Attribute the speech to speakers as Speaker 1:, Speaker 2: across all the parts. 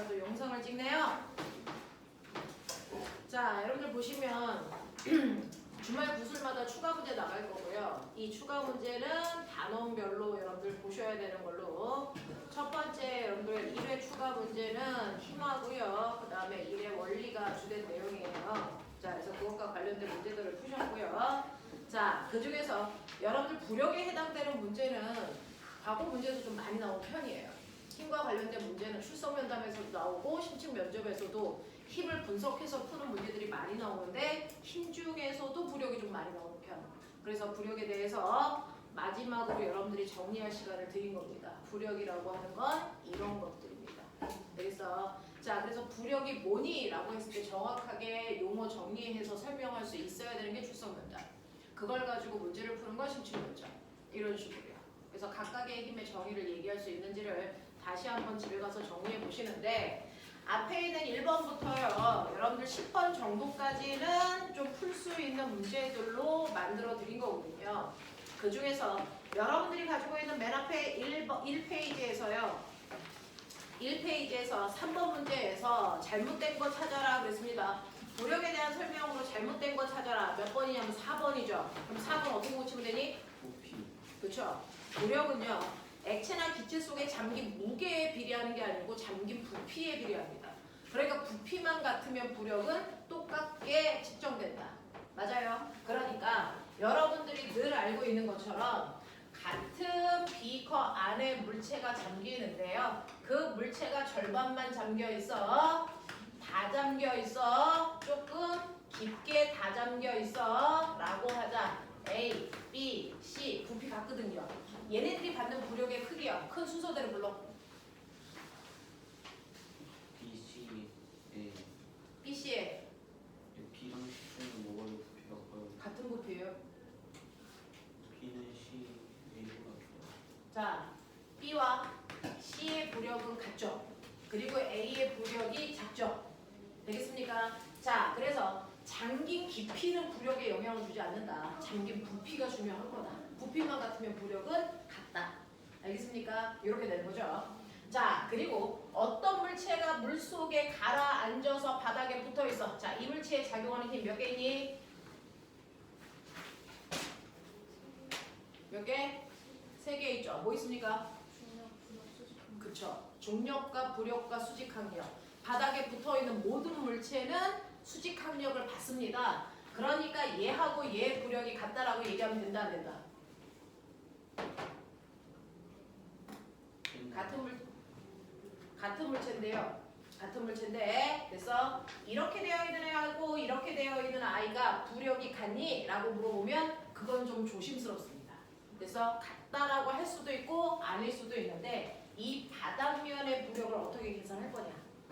Speaker 1: 제가 또 영상을 찍네요. 자, 여러분들 보시면 주말 구술마다 추가 문제 나갈 거고요. 이 추가 문제는 단원별로 여러분들 보셔야 되는 걸로. 첫 번째 여러분들 1회 추가 문제는 힘하고요. 그 다음에 1회 원리가 주된 내용이에요. 자, 그래서 그것과 관련된 문제들을 푸셨고요. 자, 그 중에서 여러분들 부력에 해당되는 문제는 과거 문제도 좀 많이 나온 편이에요. 힘과 관련된 문제는 출석 면담에서도 나오고 심층 면접에서도 힘을 분석해서 푸는 문제들이 많이 나오는데 힘 중에서도 부력이 좀 많이 나오는 편. 그래서 부력에 대해서 마지막으로 여러분들이 정리할 시간을 드린 겁니다. 부력이라고 하는 건 이런 것들입니다. 그래서 부력이 뭐니? 라고 했을 때 정확하게 용어 정리해서 설명할 수 있어야 되는 게 출석 면담. 그걸 가지고 문제를 푸는 건 심층 면접. 이런 식으로요. 그래서 각각의 힘의 정의를 얘기할 수 있는지를 다시 한번 집에 가서 정리해 보시는데 앞에 있는 1번부터요. 여러분들 10번 정도까지는 좀 풀 수 있는 문제들로 만들어 드린 거거든요. 그 중에서 여러분들이 가지고 있는 맨 앞에 1페이지에서요. 1페이지에서 3번 문제에서 잘못된 거 찾아라 그랬습니다. 부력에 대한 설명으로 잘못된 거 찾아라. 몇 번이냐면 4번이죠. 그럼 4번 어떻게 고치면 되니?
Speaker 2: 부피.
Speaker 1: 그렇죠. 부력은요. 액체나 기체 속에 잠긴 무게에 비례하는 게 아니고 잠긴 부피에 비례합니다. 그러니까 부피만 같으면 부력은 똑같게 측정된다. 맞아요. 그러니까 여러분들이 늘 알고 있는 것처럼 같은 비커 안에 물체가 잠기는데요. 그 물체가 절반만 잠겨 있어. 다 잠겨 있어. 조금 깊게 다 잠겨 있어. 라고 하자. A, B, C 부피 같거든요. 얘네들이 받는 부력의 크기요. 큰 순서대로 불러.
Speaker 2: B, C, A.
Speaker 1: B, C에
Speaker 2: B랑 C는 뭐가 부피가 커요?
Speaker 1: 같은 부피예요.
Speaker 2: B는 C, A보다
Speaker 1: 자, B와 C의 부력은 같죠. 그리고 A의 부력이 작죠. 되겠습니까? 자, 그래서 잠긴 깊이는 부력에 영향을 주지 않는다. 잠긴 부피가 중요한 거다. 부피만 같으면 부력은 같다. 알겠습니까? 이렇게 되는 거죠. 자, 그리고 어떤 물체가 물속에 가라앉아서 바닥에 붙어 있어. 자, 이 물체에 작용하는 힘 몇 개 있니? 몇 개? 3개 있죠. 뭐 있습니까? 그쵸. 중력과 부력과 수직항력. 바닥에 붙어있는 모든 물체는 수직항력을 받습니다. 그러니까 얘하고 얘 부력이 같다라고 얘기하면 된다 안 된다? 같은 물체인데요. 같은 물체인데 그래서 이렇게 되어 있는 애하고 이렇게 되어 있는 아이가 부력이 같니? 라고 물어보면 그건 좀 조심스럽습니다. 그래서 같다라고 할 수도 있고 아닐 수도 있는데 이 바닥면의 부력을 어떻게 계산할 거냐.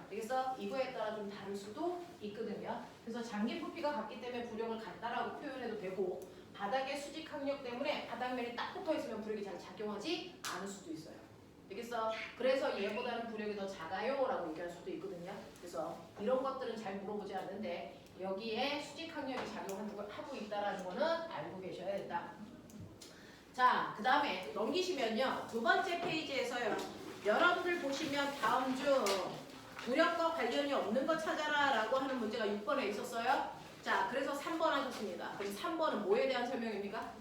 Speaker 1: 그래서 이거에 따라 좀 다를 수도 있거든요. 그래서 잠긴 부피가 같기 때문에 부력을 같다라고 표현해도 되고 바닥의 수직항력 때문에 바닥면이 딱 붙어 있으면 부력이 잘 작용하지 않을 수도 있어요. 되겠어? 그래서 얘보다는 부력이 더 작아요 라고 얘기할 수도 있거든요. 그래서 이런 것들은 잘 물어보지 않는데 여기에 수직항력이 작용하고 있다는 거는 알고 계셔야 된다. 자, 그 다음에 넘기시면요. 두 번째 페이지에서요. 여러분들 보시면 다음 중 부력과 관련이 없는 거 찾아라 라고 하는 문제가 6번에 있었어요. 자, 그래서 3번 하셨습니다. 그럼 3번은 뭐에 대한 설명입니까?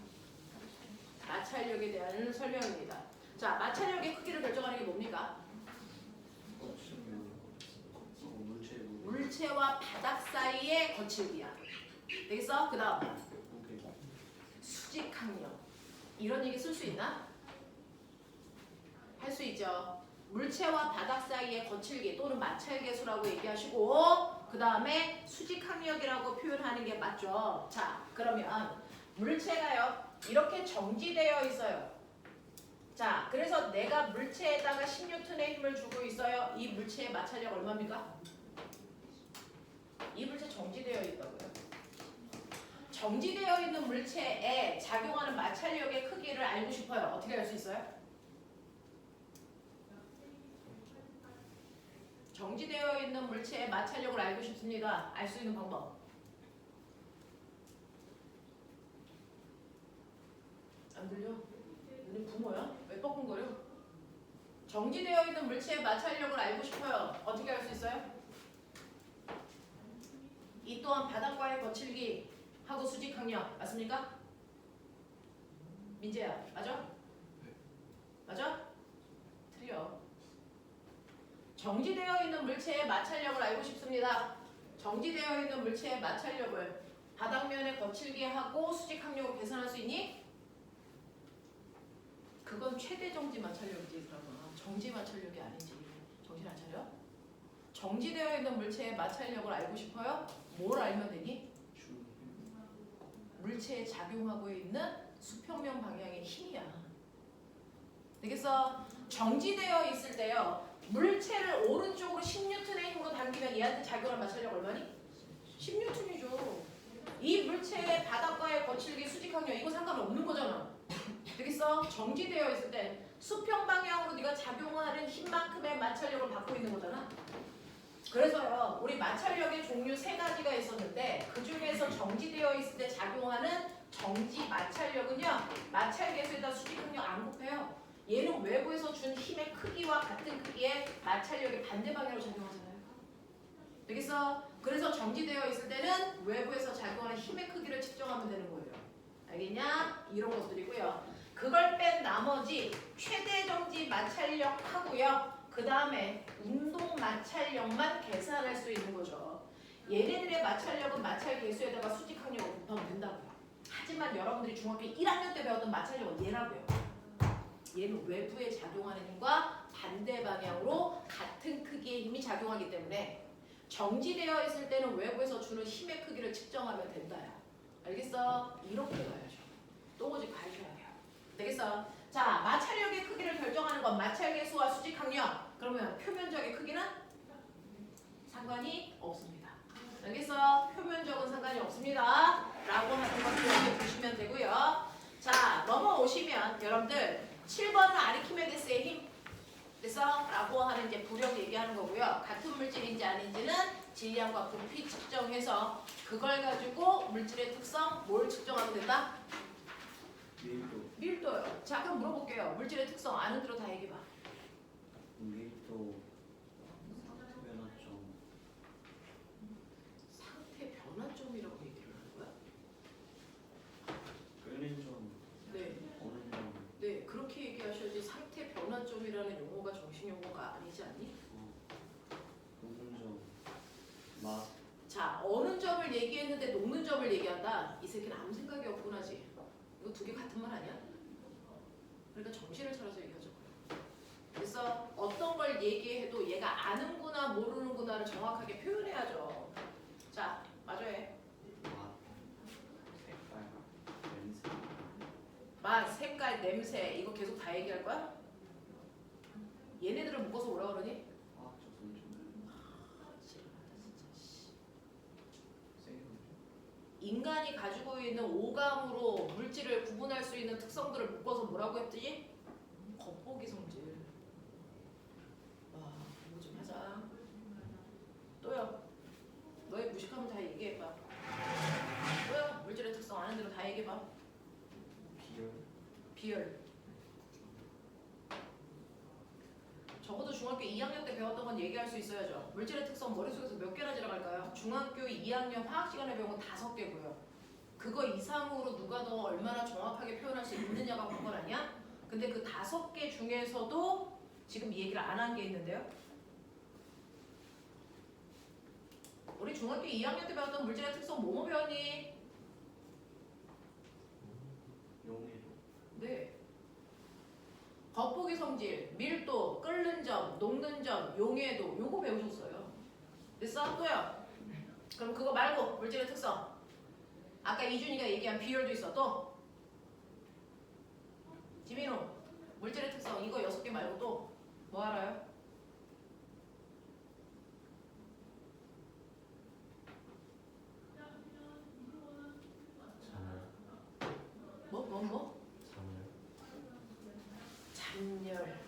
Speaker 1: 마찰력에 대한 설명입니다. 자, 마찰력의 크기를 결정하는 게 뭡니까? 물체와 바닥 사이의 거칠기야. 되겠어? 그 다음 수직항력. 이런 얘기 쓸 수 있나? 할 수 있죠. 물체와 바닥 사이의 거칠기 또는 마찰계수라고 얘기하시고 그 다음에 수직항력이라고 표현하는 게 맞죠. 자, 그러면 물체가요. 이렇게 정지되어 있어요. 자, 그래서 내가 물체에다가 10N의 힘을 주고 있어요. 이 물체의 마찰력 얼마입니까? 이 물체 정지되어 있다고요. 정지되어 있는 물체에 작용하는 마찰력의 크기를 알고 싶어요. 어떻게 알 수 있어요? 정지되어 있는 물체의 마찰력을 알고 싶습니다. 알 수 있는 방법. 안 들려? 눈이 붕어야? 왜 뻐근거려? 정지되어 있는 물체의 마찰력을 알고 싶어요. 어떻게 알 수 있어요? 이 또한 바닥과의 거칠기하고 수직항력 맞습니까? 민재야 맞아? 맞아? 틀려. 정지되어 있는 물체의 마찰력을 알고 싶습니다. 정지되어 있는 물체의 마찰력을 바닥면의 거칠기하고 수직항력으로 계산할 수 있니? 그건 최대 정지 마찰력이지 그러면 정지 마찰력이 아니지. 정신 안 차려? 정지되어 있는 물체의 마찰력을 알고 싶어요? 뭘 알면 되니? 물체에 작용하고 있는 수평면 방향의 힘이야. 되겠어? 정지되어 있을 때요. 물체를 오른쪽으로 10N의 힘으로 당기면 얘한테 작용할 마찰력 얼마니? 10N이죠. 이 물체의 바닥과의 거칠기 수직항력 이거 상관없는 거잖아. 되겠어? 정지되어 있을 때 수평 방향으로 네가 작용하는 힘만큼의 마찰력을 받고 있는 거잖아. 그래서요. 우리 마찰력의 종류 3가지가 있었는데 그 중에서 정지되어 있을 때 작용하는 정지 마찰력은요. 마찰계수에다 수직항력 안 곱해요. 얘는 외부에서 준 힘의 크기와 같은 크기의 마찰력이 반대 방향으로 작용하잖아요. 되겠어? 그래서 정지되어 있을 때는 외부에서 작용하는 힘의 크기를 측정하면 되는 거예요. 알겠냐? 이런 것들이고요. 그걸 뺀 나머지 최대 정지 마찰력 하고요. 그 다음에 운동 마찰력만 계산할 수 있는 거죠. 얘네들의 마찰력은 마찰 계수에다가 수직항력을 곱하면 된다고요. 하지만 여러분들이 중학교 1학년 때 배웠던 마찰력은 얘라고요. 얘는 외부에 작용하는 힘과 반대 방향으로 같은 크기의 힘이 작용하기 때문에 정지되어 있을 때는 외부에서 주는 힘의 크기를 측정하면 된다요. 알겠어? 이렇게 가야죠. 또 오직 가르쳐야 돼요. 되겠어? 자, 마찰력의 크기를 결정하는 건 마찰계수와 수직항력. 그러면 표면적의 크기는 상관이 없습니다. 알겠어? 표면적은 상관이 없습니다. 라고 하는 것 기억해 두시면 되고요. 자, 넘어오시면 여러분들 7번은 아르키메데스의 힘 됐어? 라고 하는 이제 부력 얘기하는 거고요. 같은 물질인지 아닌지는 질량과 부피 측정해서 그걸 가지고 물질의 특성 뭘 측정하면 된다?
Speaker 2: 밀도.
Speaker 1: 밀도요. 자, 그럼 물어볼게요. 물질의 특성 아는 대로 다 얘기해봐.
Speaker 2: 밀도. 변화점.
Speaker 1: 상태 변화점이라고 얘기를 하는 거야?
Speaker 2: 끓는 점.
Speaker 1: 네.
Speaker 2: 어는 점.
Speaker 1: 네, 그렇게 얘기하셔야지 상태 변화점이라는 용어가 정식 용어가 아니지 않니?
Speaker 2: 녹는 점. 맛.
Speaker 1: 자, 어느 점을 얘기했는데 녹는 점을 얘기한다. 이 새끼는 아무 생각이 없구나지. 이거 두 개 같은 말 아니야? 그러니까 정신을 차려서 얘기하죠. 그래서 어떤 걸 얘기해도 얘가 아는구나 모르는구나를 정확하게 표현해야죠. 자, 마저 해.
Speaker 2: 맛. 색깔. 냄새.
Speaker 1: 맛, 색깔, 냄새 이거 계속 다 얘기할 거야? 얘네들을 묶어서 뭐라 그러니?
Speaker 2: 화학적 성질.
Speaker 1: 인간이 가지고 있는 오감으로 물질을 구분할 수 있는 특성들을 묶어서 뭐라고 했더니? 겉보기 성질. 와, 이거 좀 하자. 또요. 너희 무식하면 다 얘기해봐. 또요. 물질의 특성 아는 대로 다 얘기해봐.
Speaker 2: 비열.
Speaker 1: 비열. 적어도 중학교 2학년 때 배웠던 건 얘기할 수 있어야죠. 물질의 특성 머릿속에서 몇 개나 지나갈까요? 중학교 2학년 화학 시간에 배운 건 5개고요. 그거 이상으로 누가 더 얼마나 정확하게 표현할 수 있느냐가 관건 아니야? 근데 그 5개 중에서도 지금 이 얘기를 안 한 게 있는데요. 우리 중학교 2학년 때 배웠던 물질의 특성 뭐뭐 배웠니?
Speaker 2: 용해도.
Speaker 1: 네. 겉보기 성질, 밀도, 끓는 점, 녹는 점, 용해도 요거 배우셨어요. 됐어? 또요? 그럼 그거 말고 물질의 특성. 아까 이준이가 얘기한 비율도 있어. 또? 지민우 물질의 특성 이거 6개 말고 또 뭐 알아요? 뭐? 잔열.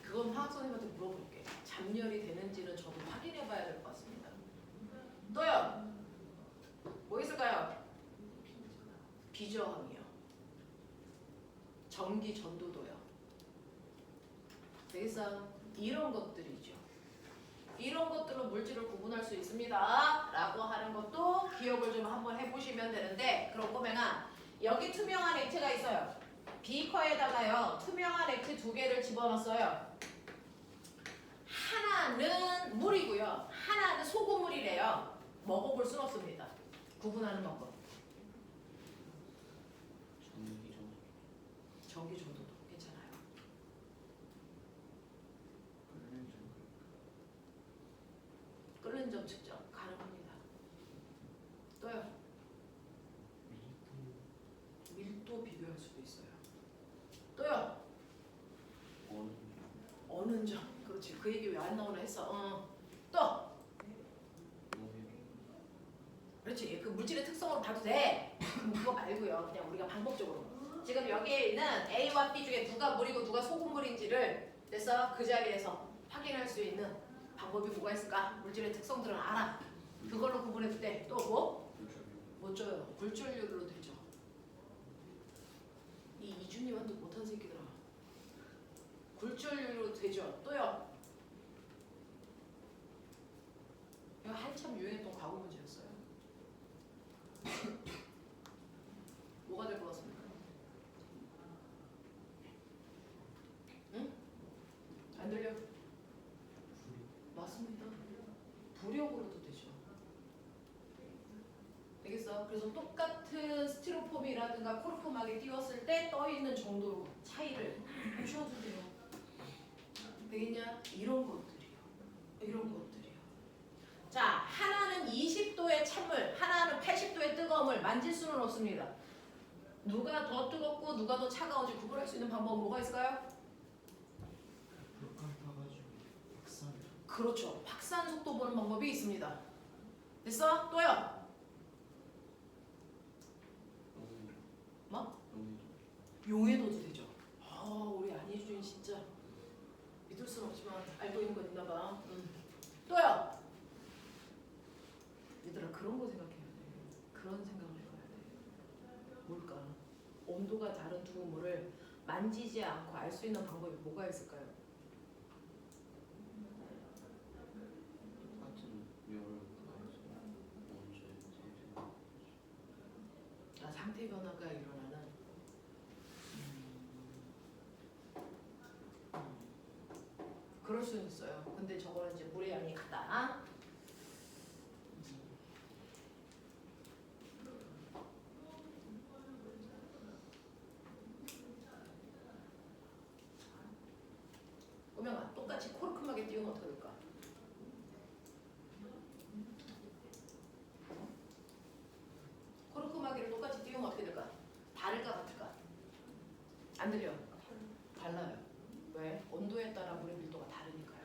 Speaker 1: 그건 화학 선생님한테 물어볼게. 잠열이 되는지는 저도 확인. 이런 것들이죠. 이런 것들로 물질을 구분할 수 있습니다. 라고 하는 것도 기억을 좀 한번 해보시면 되는데, 그럼 꼬맹아, 여기 투명한 액체가 있어요. 비커에다가요, 투명한 액체 2개를 집어넣었어요. 하나는 물이고요. 하나는 소금물이래요. 먹어볼 순 없습니다. 구분하는 방법.
Speaker 2: 전기 정도.
Speaker 1: 전기 정도도 괜찮아요. 끓는 점 측정 가능합니다. 또요. 밀도 비교할 수도 있어요. 또요. 어느 점. 그렇지. 그 얘기 왜 안 나오나 했어. 또. 그렇지. 그 물질의 특성으로 봐도 돼. 그거 말고요. 그냥 우리가 방법적으로. 지금 여기에 있는 A와 B 중에 누가 물이고 누가 소금물인지를 됐어? 그 자리에서 확인할 수 있는 방법이 뭐가 있을까? 물질의 특성들은 알아. 그걸로 구분해도 돼. 또 뭐? 못 줘요. 굴절율로 되죠. 이 이준님한테 못한 새끼들아. 굴절율로 되죠. 또요. 이거 한참 유행했던 과거 문제였어요. 뭐가 될 것 같습니까? 응? 안 들려? 맞습니다. 부력으로도 되죠. 알겠어? 그래서 똑같은 스티로폼이라든가 코르크막에 띄웠을 때 떠있는 정도로 차이를 보셔도 돼요. 되겠냐? 이런 것들이요. 이런 것들이요. 자, 하나는 20도의 찬물, 하나는 80도의 뜨거운 물 만질 수는 없습니다. 누가 더 뜨겁고 누가 더 차가운지 구분할 수 있는 방법은 뭐가 있을까요? 그렇죠. 확산 속도 보는 방법이 있습니다. 됐어? 또요? 뭐? 용해도도 되죠. 우리 안희주인 진짜 믿을 수는 없지만 알고 있는 거 있나 봐. 또요? 얘들아 그런 거 생각해야 돼. 그런 생각을 해봐야 돼. 뭘까? 온도가 다른 두 물을 만지지 않고 알 수 있는 방법이 뭐가 있을까요?
Speaker 2: 똑같은 멸을 가해서 먼저
Speaker 1: 상태 변화가 일어나는 그럴 수는 있어요. 근데 저거는 이제 물의 양이 크다. 그러면 똑같이 코르크막에 띄우면 어떻게 될까? 코르크막이를 똑같이 띄우면 어떻게 될까? 다를까 같을까? 안 들려? 달라요. 왜? 온도에 따라 물의 밀도가 다르니까요.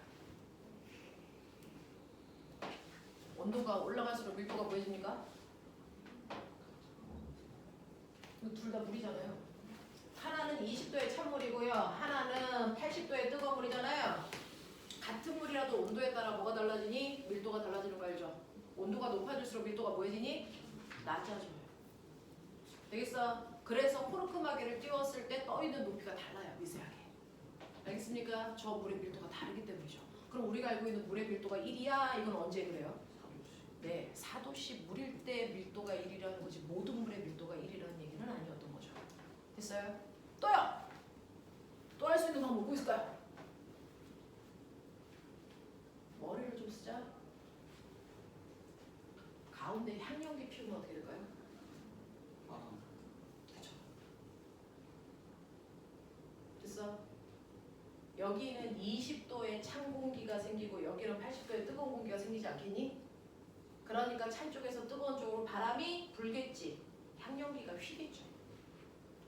Speaker 1: 온도가 올라갈수록 밀도가 보여집니까? 둘 다 물이잖아요. 하나는 20도의 찬물이고요. 하나는 80도의 뜨거운 물이잖아요. 같은 물이라도 온도에 따라 뭐가 달라지니? 밀도가 달라지는 거 알죠? 온도가 높아질수록 밀도가 뭐해지니? 낮아져요. 되겠어? 그래서 코르크마개를 띄웠을 때 떠있는 높이가 달라요. 미세하게. 알겠습니까? 저 물의 밀도가 다르기 때문이죠. 그럼 우리가 알고 있는 물의 밀도가 1이야? 이건 언제 그래요? 네, 4도씨 물일 때 밀도가 1이라는 거지 모든 물의 밀도가 1이라는 얘기는 아니었던 거죠. 됐어요? 또요! 또 할 수 있는 방법 뭐 있을까요? 머리를 좀 쓰자. 가운데 향연기 피우면 어떻게 될까요? 그렇죠. 됐어? 여기는 20도의 찬 공기가 생기고 여기는 80도의 뜨거운 공기가 생기지 않겠니? 그러니까 찬 쪽에서 뜨거운 쪽으로 바람이 불겠지. 향연기가 휘겠죠.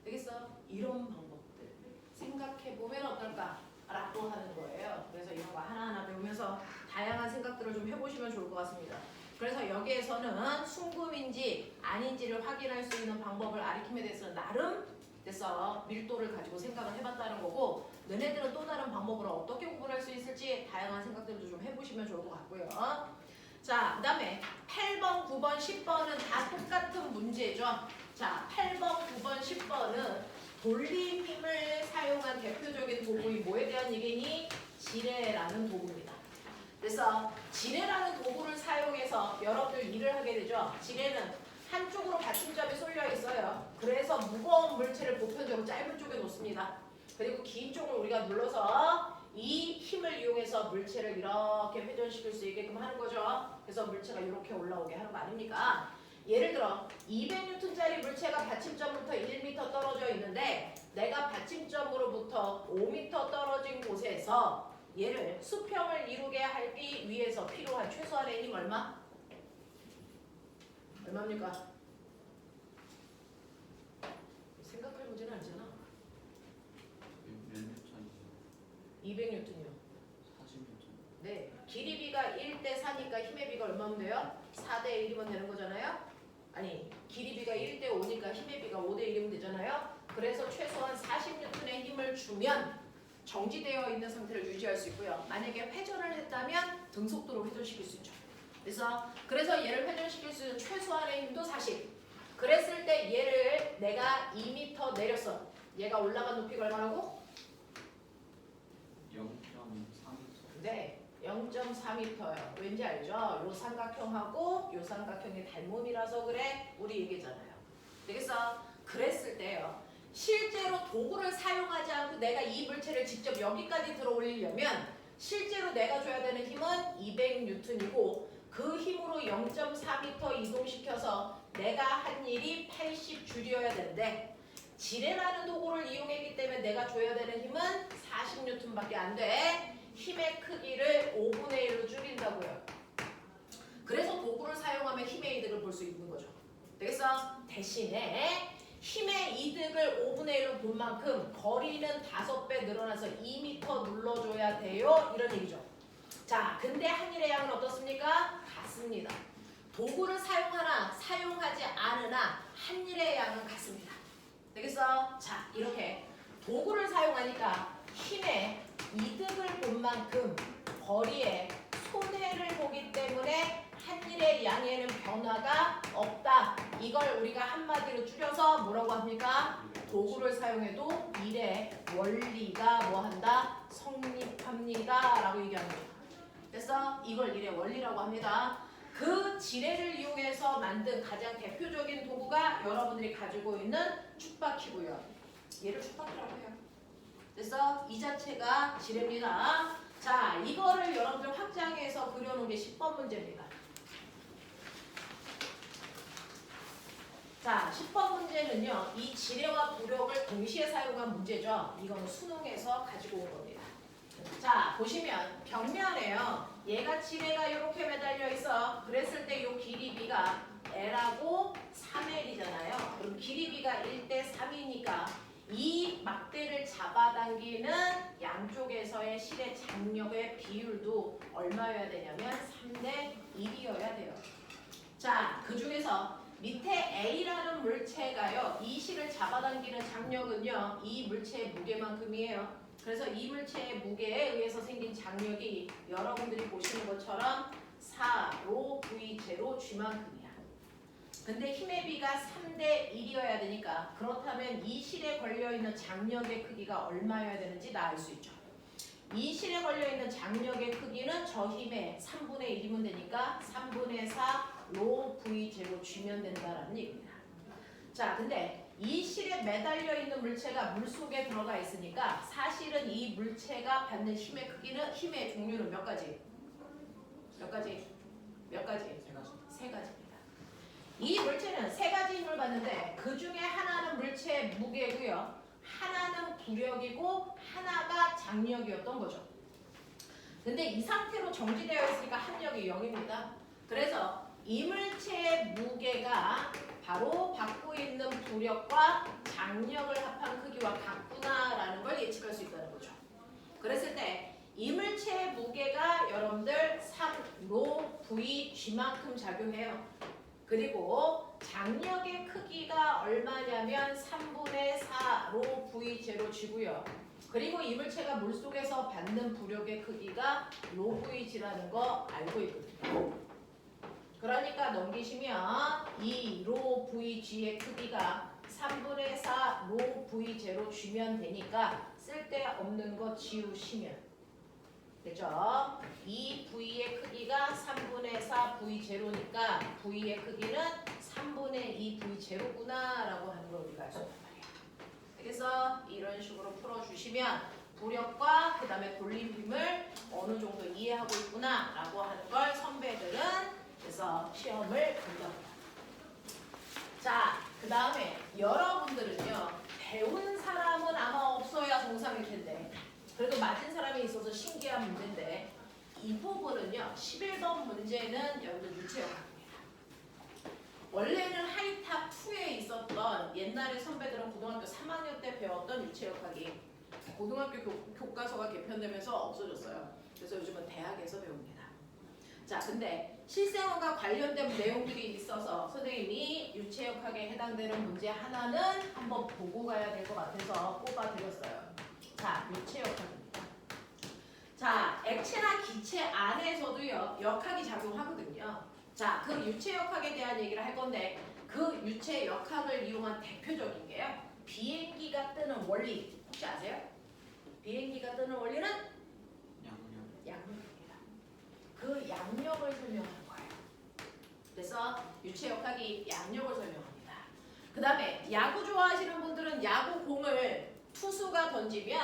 Speaker 1: 되겠어? 이런 방법들 생각해보면 어떨까? 라고 하는 거예요. 그래서 이런 거 하나하나 배우면서 다양한 생각들을 좀 해보시면 좋을 것 같습니다. 그래서 여기에서는 순금인지 아닌지를 확인할 수 있는 방법을 아리키메데스는 나름 됐어. 밀도를 가지고 생각을 해봤다는 거고 너네들은 또 다른 방법으로 어떻게 구분할 수 있을지 다양한 생각들도 좀 해보시면 좋을 것 같고요. 자, 그 다음에 8번, 9번, 10번은 다 똑같은 문제죠. 자, 8번, 9번, 10번은 돌림힘을 사용한 대표적인 도구이 뭐에 대한 얘기니? 지뢰라는 도구입니다. 그래서 지뢰라는 도구를 사용해서 여러분들 일을 하게 되죠. 지뢰는 한쪽으로 받침점이 쏠려 있어요. 그래서 무거운 물체를 보편적으로 짧은 쪽에 놓습니다. 그리고 긴 쪽을 우리가 눌러서 이 힘을 이용해서 물체를 이렇게 회전시킬 수 있게끔 하는 거죠. 그래서 물체가 이렇게 올라오게 하는 거 아닙니까? 예를 들어 200N짜리 물체가 받침점부터 1m 떨어져 있는데 내가 받침점으로부터 5m 떨어진 곳에서 얘를 수평을 이루게 하기 위해서 필요한 최소한의 힘 얼마? 얼마입니까? 생각할 문제는 아니잖아.
Speaker 2: 몇 년짜리죠?
Speaker 1: 200N요.
Speaker 2: 40년짜리.
Speaker 1: 네. 길이 비가 1대 4니까 힘의 비가 얼마면 돼요? 4대 1이면 되는 거잖아요. 아니 길이 비가 1대 5니까 힘의 비가 5대 1이면 되잖아요. 그래서 최소한 40N의 힘을 주면 정지되어 있는 상태를 유지할 수 있고요. 만약에 회전을 했다면 등속도로 회전시킬 수 있죠. 그래서 얘를 회전시킬 수 있는 최소한의 힘도 40. 그랬을 때 얘를 내가 2m 내렸어. 얘가 올라간 높이가 얼마라고?
Speaker 2: 0.3m.
Speaker 1: 네, 0.4m요. 왠지 알죠? 요 삼각형하고 요 삼각형의 닮음이라서 그래. 우리 얘기잖아요. 되겠어? 그랬을 때요. 실제로 도구를 사용하지 않고 내가 이 물체를 직접 여기까지 들어 올리려면 실제로 내가 줘야 되는 힘은 200N이고 그 힘으로 0.4m 이동시켜서 내가 한 일이 80J여야 되는데 지뢰라는 도구를 이용했기 때문에 내가 줘야 되는 힘은 40N밖에 안 돼. 힘의 크기를 5분의 1로 줄인다고요. 그래서 도구를 사용하면 힘의 이득을 볼 수 있는 거죠. 되겠어? 대신에 힘의 이득을 5분의 1로 본 만큼 거리는 5배 늘어나서 2m 눌러줘야 돼요. 이런 얘기죠. 자, 근데 한일의 양은 어떻습니까? 같습니다. 도구를 사용하나 사용하지 않으나 한일의 양은 같습니다. 되겠어? 자, 이렇게 도구를 사용하니까 힘의 이득을 본 만큼 거리에 손해를 보기 때문에 한일의 양에는 변화가 없다. 이걸 우리가 한마디로 줄여서 뭐라고 합니까? 도구를 사용해도 일의 원리가 뭐한다? 성립합니다. 라고 얘기하는 거예요. 그래서 이걸 일의 원리라고 합니다. 그 지뢰를 이용해서 만든 가장 대표적인 도구가 여러분들이 가지고 있는 축바퀴고요. 얘를 축바퀴라고 해요. 그래서 이 자체가 지뢰입니다. 자, 이거를 여러분들 확장해서 그려놓은 게 10번 문제입니다. 자, 10번 문제는요. 이 지뢰와 부력을 동시에 사용한 문제죠. 이거는 수능에서 가지고 온 겁니다. 자, 보시면 벽면에요. 얘가 지뢰가 이렇게 매달려 있어. 그랬을 때 이 길이 B가 L하고 3L이잖아요. 그럼 길이 B가 1대 3이니까 이 막대를 잡아당기는 양쪽에서의 실의 장력의 비율도 얼마여야 되냐면 3대 1이어야 돼요. 자, 그 중에서 밑에 A라는 물체가요. 이 실을 잡아당기는 장력은요. 이 물체의 무게만큼이에요. 그래서 이 물체의 무게에 의해서 생긴 장력이 여러분들이 보시는 것처럼 4로 V 제로 G만큼이야. 근데 힘의 비가 3대 1이어야 되니까 그렇다면 이 실에 걸려있는 장력의 크기가 얼마여야 되는지 나 알 수 있죠. 이 실에 걸려있는 장력의 크기는 저 힘의 3분의 1이면 되니까 3분의 4로 V 제로 G면 된다라는 얘기입니다. 자, 근데 이 실에 매달려 있는 물체가 물속에 들어가 있으니까 사실은 이 물체가 받는 힘의 크기는 힘의 종류는 몇 가지? 몇 가지? 몇 가지? 세 가지입니다. 이 물체는 세 가지 힘을 받는데 그 중에 하나는 물체의 무게고요. 하나는 부력이고 하나가 장력이었던 거죠. 근데 이 상태로 정지되어 있으니까 합력이 0입니다. 그래서 이 물체의 무게가 바로 받고 있는 부력과 장력을 합한 크기와 같구나라는 걸 예측할 수 있다는 거죠. 그랬을 때 이 물체의 무게가 여러분들 3로 V G만큼 작용해요. 그리고 장력의 크기가 얼마냐면 3분의 4로 V 제로 G고요. 그리고 이 물체가 물속에서 받는 부력의 크기가 로 VG라는 거 알고 있거든요. 그러니까 넘기시면 이 로 VG의 크기가 3분의 4로 V 제로 G면 되니까 쓸데없는 거 지우시면 됐죠? 이 V의 크기가 3분의 4 V0니까 V의 크기는 3분의 2 V0구나 라고 하는 걸 우리가 알 수 있단 말이야. 그래서 이런 식으로 풀어주시면 부력과 그 다음에 돌림힘을 어느 정도 이해하고 있구나 라고 하는 걸 선배들은 그래서 시험을 본답니다. 자, 그 다음에 여러분들은요 배운 사람은 아마 없어야 정상일 텐데 그래도 맞은 사람이 있어서 신기한 문제인데 이 부분은요 11번 문제는 여러분 유체역학입니다. 원래는 하이탑 2에 있었던 옛날에 선배들은 고등학교 3학년 때 배웠던 유체역학이 고등학교 교과서가 개편되면서 없어졌어요. 그래서 요즘은 대학에서 배웁니다. 자, 근데 실생활과 관련된 내용들이 있어서 선생님이 유체역학에 해당되는 문제 하나는 한번 보고 가야 될 것 같아서 뽑아드렸어요. 자, 유체역학입니다. 자, 액체나 기체 안에서도요 역학이 작용하거든요. 자, 그 유체역학에 대한 얘기를 할 건데 그 유체역학을 이용한 대표적인 게요 비행기가 뜨는 원리 혹시 아세요? 비행기가 뜨는 원리는 양력입니다. 그 양력을 설명하는 거예요. 그래서 유체역학이 양력을 설명합니다. 그 다음에 야구 좋아하시는 분들은 야구공을 투수가 던지면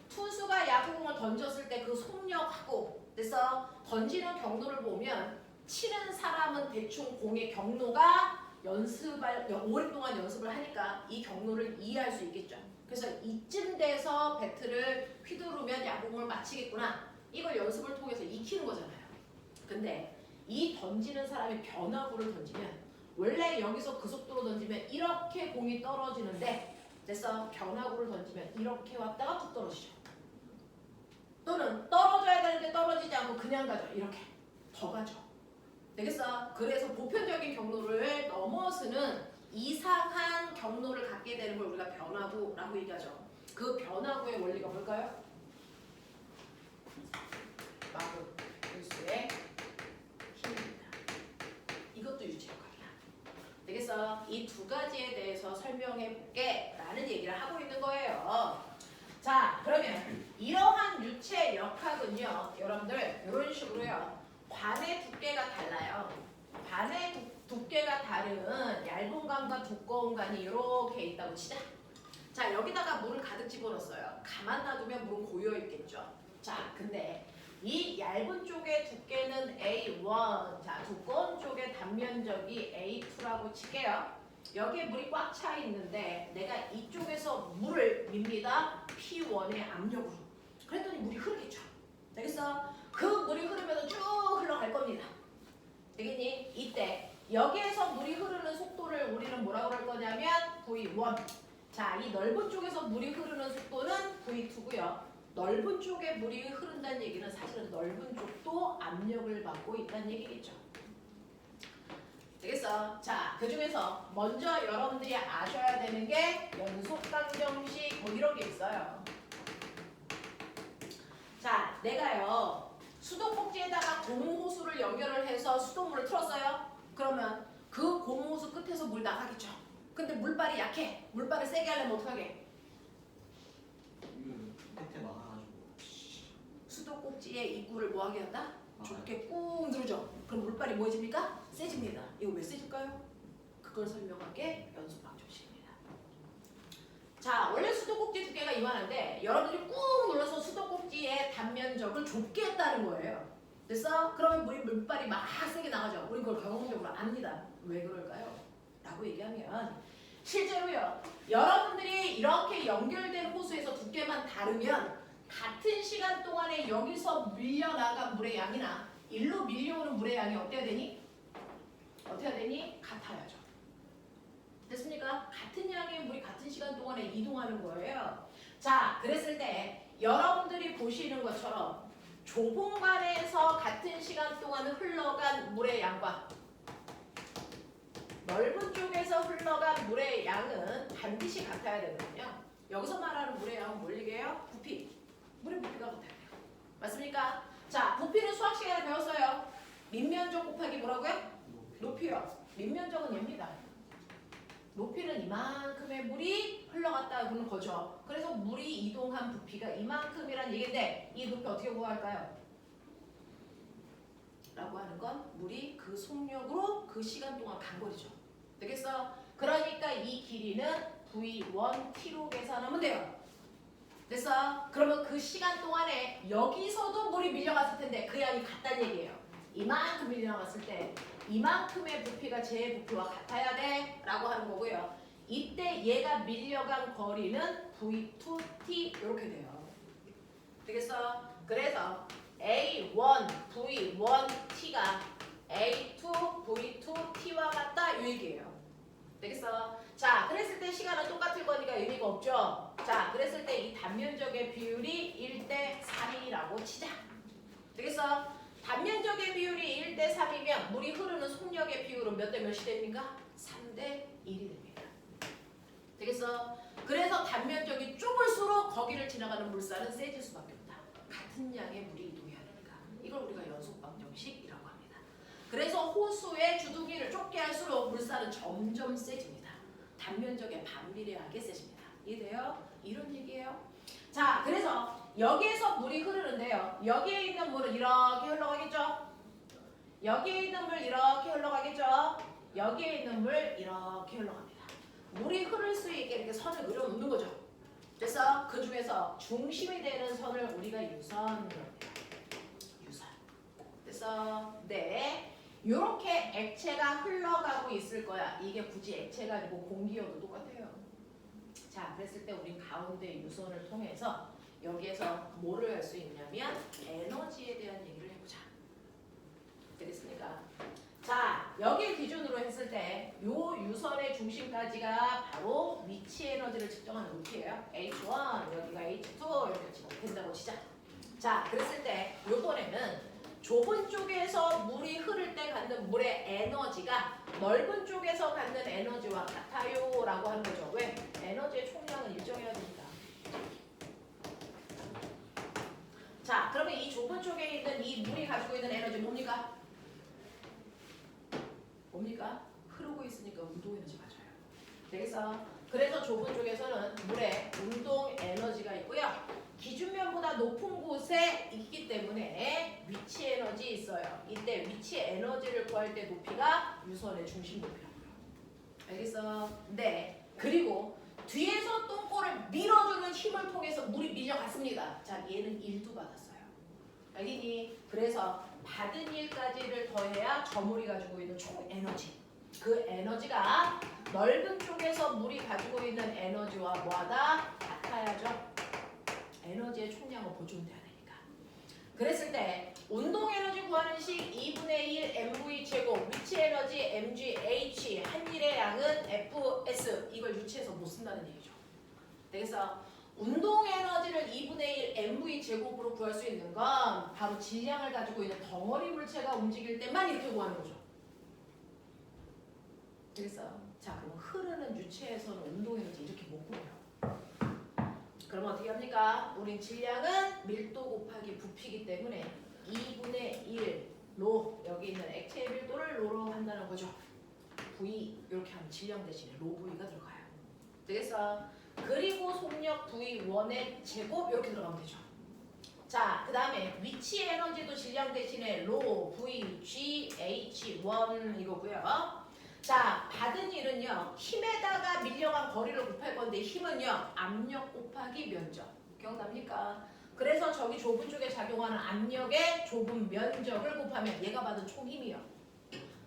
Speaker 1: 투수가 야구공을 던졌을 때 그 속력하고 그래서 던지는 경로를 보면 치는 사람은 대충 공의 경로가 오랫동안 연습을 하니까 이 경로를 이해할 수 있겠죠. 그래서 이쯤 돼서 배트를 휘두르면 야구공을 맞히겠구나. 이걸 연습을 통해서 익히는 거잖아요. 근데 이 던지는 사람이 변화구를 던지면 원래 여기서 그 속도로 던지면 이렇게 공이 떨어지는데 그래서 변화구를 던지면 이렇게 왔다가 툭 떨어지죠. 또는 떨어져야 되는데 떨어지지 않고 그냥 가죠. 이렇게 더 가죠. 되겠어? 그래서 보편적인 경로를 넘어서는 이상한 경로를 갖게 되는 걸 우리가 변화구라고 얘기하죠. 그 변화구의 원리가 뭘까요? 마구 일수의 힘입니다. 이것도 유체역학이야. 되겠어? 이 두 가지에 대해서 설명해 볼게 라는 얘기를 하고 있는 거예요. 자, 그러면 이러한 유체역학은요 여러분들 이런 식으로요 관의 두께가 달라요. 관의 두께가 다른 얇은 관과 두꺼운 관이 이렇게 있다고 치자. 자, 여기다가 물을 가득 집어넣었어요. 가만 놔두면 물은 고여 있겠죠. 자, 근데 이 얇은 쪽의 두께는 A1, 자, 두꺼운 쪽의 단면적이 A2라고 칠게요. 여기에 물이 꽉 차 있는데 내가 이쪽에서 물을 밉니다. P1의 압력으로. 그랬더니 물이 흐르겠죠. 되겠어? 그 물이 흐르면서 쭉 흘러갈 겁니다. 되겠니? 이때 여기에서 물이 흐르는 속도를 우리는 뭐라고 할 거냐면 V1. 자, 이 넓은 쪽에서 물이 흐르는 속도는 V2고요. 넓은 쪽에 물이 흐른다는 얘기는 사실은 넓은 쪽도 압력을 받고 있다는 얘기겠죠. 되겠어? 자, 그 중에서 먼저 여러분들이 아셔야 되는 게 연속강정식 뭐 이런 게 있어요. 자, 내가요 수도꼭지에다가 고무호수를 연결을 해서 수돗물을 틀었어요. 그러면 그 고무호수 끝에서 물 나가겠죠. 근데 물발이 약해. 물발을 세게 하려면 어떡하게?
Speaker 2: 끝에 막아가지고
Speaker 1: 수도꼭지의 입구를 뭐하게 한다? 좁게 꾹 누르죠. 그럼 물발이 뭐해집니까? 세집니다. 이거 왜 세질까요? 그걸 설명한 게 연속방정식입니다. 자, 원래 수도꼭지 두께가 이만한데 여러분들이 꾹 눌러서 수도꼭지의 단면적을 좁게 했다는 거예요. 됐어? 그러면 물발이 막 세게 나가죠. 우린 그걸 경험적으로 압니다. 왜 그럴까요? 라고 얘기하면 실제로요. 여러분들이 이렇게 연결된 호수에서 두께만 다르면 같은 시간 동안에 여기서 밀려나간 물의 양이나 일로 밀려오는 물의 양이 어때야 되니? 어때야 되니? 같아야죠. 됐습니까? 같은 양의 물이 같은 시간 동안에 이동하는 거예요. 자, 그랬을 때 여러분들이 보시는 것처럼 좁은 관에서 같은 시간 동안 흘러간 물의 양과 넓은 쪽에서 흘러간 물의 양은 반드시 같아야 되거든요. 여기서 말하는 물의 양은 뭘 얘기해요? 부피. 물의 부피가 같아야 돼요. 맞습니까? 자, 부피는 수학 시간에 배웠어요. 밑면적 곱하기 뭐라고요? 높이요. 밑면적은 얘입니다. 높이는 이만큼의 물이 흘러갔다 보는 거죠. 그래서 물이 이동한 부피가 이만큼이란 얘기인데 이 높이 어떻게 구할까요? 속력으로 그 시간 동안 간 거리죠. 되겠어? 그러니까 이 길이는 V1T로 계산하면 돼요. 됐어? 그러면 그 시간 동안에 여기서도 물이 밀려갔을 텐데 그 양이 같다는 얘기예요. 이만큼 밀려나갔을 때 이만큼의 부피가 제 부피와 같아야 돼 라고 하는 거고요. 이때 얘가 밀려간 거리는 V2T 이렇게 돼요. 되겠어? 그래서 A1 V1T가 A2 V2T와 같다 이 얘기예요. 되겠어? 자, 그랬을 때 시간은 똑같을 거니까 의미가 없죠? 자, 그랬을 때 이 단면적의 비율이 1대 3이라고 치자. 되겠어? 단면적의 비율이 1대 3이면 물이 흐르는 속력의 비율은 몇 대 몇이 됩니까? 3대 1이 됩니다. 되겠어? 그래서 단면적이 좁을수록 거기를 지나가는 물살은 세질 수밖에 없다. 같은 양의 물이 이동해야 되니까. 이걸 우리가 연속방정식이라고 합니다. 그래서 호수의 주둥이를 좁게 할수록 물살은 점점 세집니다. 단면적에 반비례하게 세집니다. 이해돼요? 이런 얘기예요. 자, 그래서 여기에서 물이 흐르는데요. 여기에 있는 물은 이렇게 흘러가겠죠? 여기에 있는 물 이렇게 흘러가겠죠? 여기에 있는 물 이렇게 흘러갑니다. 물이 흐를 수 있게 이렇게 선을 그려놓는 거죠. 그래서 그 중에서 중심이 되는 선을 우리가 유선이라고 해요. 유선. 그래서 네. 이렇게 액체가 흘러가고 있을 거야. 이게 굳이 액체가 아니고 공기여도 똑같아요. 자, 그랬을 때 우리 가운데 유선을 통해서 여기에서 뭐를 할 수 있냐면 에너지에 대한 얘기를 해보자. 되겠습니까? 자, 여기 기준으로 했을 때 이 유선의 중심까지가 바로 위치 에너지를 측정하는 높이예요. H1, 여기가 H2 이렇게 된다고 치자. 자, 그랬을 때 이번에는 좁은 쪽에서 물이 흐를 때 갖는 물의 에너지가 넓은 쪽에서 갖는 에너지와 같아요 라고 하는 거죠. 왜? 에너지의 총량은 일정해야 되니까. 자, 그러면 이 좁은 쪽에 있는 이 물이 가지고 있는 에너지 뭡니까? 뭡니까? 흐르고 있으니까 운동 에너지 맞아요. 되겠어? 그래서 좁은 쪽에서는 물에 운동 에너지가 있고요. 기준면보다 높은 곳에 있기 때문에 위치 에너지 있어요. 이때 위치 에너지를 구할 때 높이가 유선의 중심 높이라고요. 알겠어? 네. 그리고 뒤에서 똥꼬를 밀어주는 힘을 통해서 물이 밀려갔습니다. 자, 얘는 1도 받았어요. 알겠니? 그래서 받은 일까지를 더해야 저 물이 가지고 있는 총 에너지. 그 에너지가 넓은 쪽에서 물이 가지고 있는 에너지와 뭐하다? 같아야죠. 에너지의 총량은 보존돼야 되니까. 그랬을 때 운동 에너지 구하는 식 2분의 1 mv 제곱 위치 에너지 mgh 한 일의 양은 fs 이걸 유치해서 못 쓴다는 얘기죠. 그래서 운동 에너지를 2분의 1 mv 제곱으로 구할 수 있는 건 바로 질량을 가지고 있는 덩어리 물체가 움직일 때만 이렇게 구하는 거죠. 그래서 자, 그럼 흐르는 유체에서는 운동 에너지 이렇게 못 구해요. 그럼 어떻게 합니까? 우린 질량은 밀도 곱하기 부피이기 때문에 2분의 1로 여기 있는 액체의 밀도를 로로 한다는 거죠. V 이렇게 하면 질량 대신에 로 V가 들어가요. 되겠어? 그리고 속력 V1의 제곱 이렇게 들어가면 되죠. 자, 그 다음에 위치 에너지도 질량 대신에 로 VGH1 이거고요. 자, 받은 일은요. 힘에다가 밀려간 거리를 곱할 건데 힘은요. 압력 곱하기 면적. 기억납니까? 그래서 저기 좁은 쪽에 작용하는 압력의 좁은 면적을 곱하면 얘가 받은 총힘이요.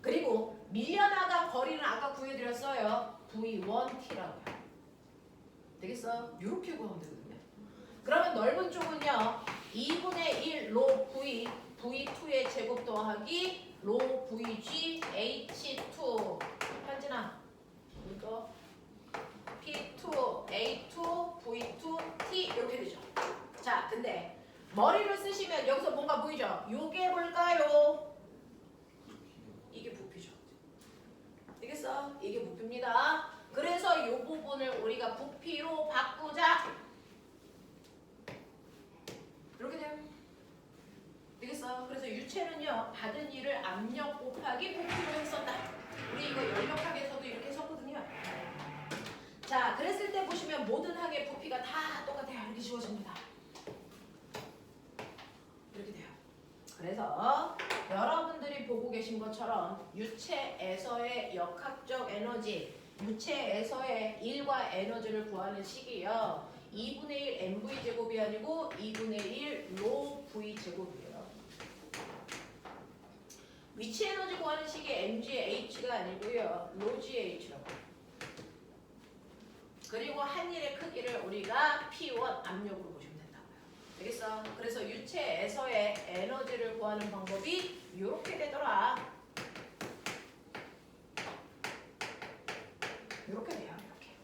Speaker 1: 그리고 밀려나간 거리는 아까 구해드렸어요. V1T라고요. 되겠어? 이렇게 구하면 되거든요. 그러면 넓은 쪽은요. 2분의 1 로 V, V2의 제곱 더하기 로 VG H2 현진아 이거 P2 A2 V2 T 이렇게 되죠. 자, 근데 머리를 쓰시면 여기서 뭔가 보이죠? 요게 뭘까요? 이게 부피죠. 되겠어? 이게 부피입니다. 그래서 이 부분을 우리가 부피로 바꾸자. 이렇게 돼요. 되겠어? 그래서 유체는요. 받은 일을 압력 곱하기 부피로 했었다. 우리 이거 연력학에서도 이렇게 썼거든요. 자, 그랬을 때 보시면 모든 항의 부피가 다 똑같아요. 이렇게 지워집니다. 이렇게 돼요. 그래서 여러분들이 보고 계신 것처럼 유체에서의 역학적 에너지, 유체에서의 1과 에너지를 구하는 식이요. 2분의 1 mv 제곱이 아니고 2분의 1 로 v 제곱이에요. 위치 에너지 구하는 식이 mgh가 아니고요. 로gh라고. 그리고 한 일의 크기를 우리가 P1 압력으로 보시면 된다고요. 알겠어? 그래서 유체에서의 에너지를 구하는 방법이 이렇게 되더라. 이렇게 돼요. 이렇게.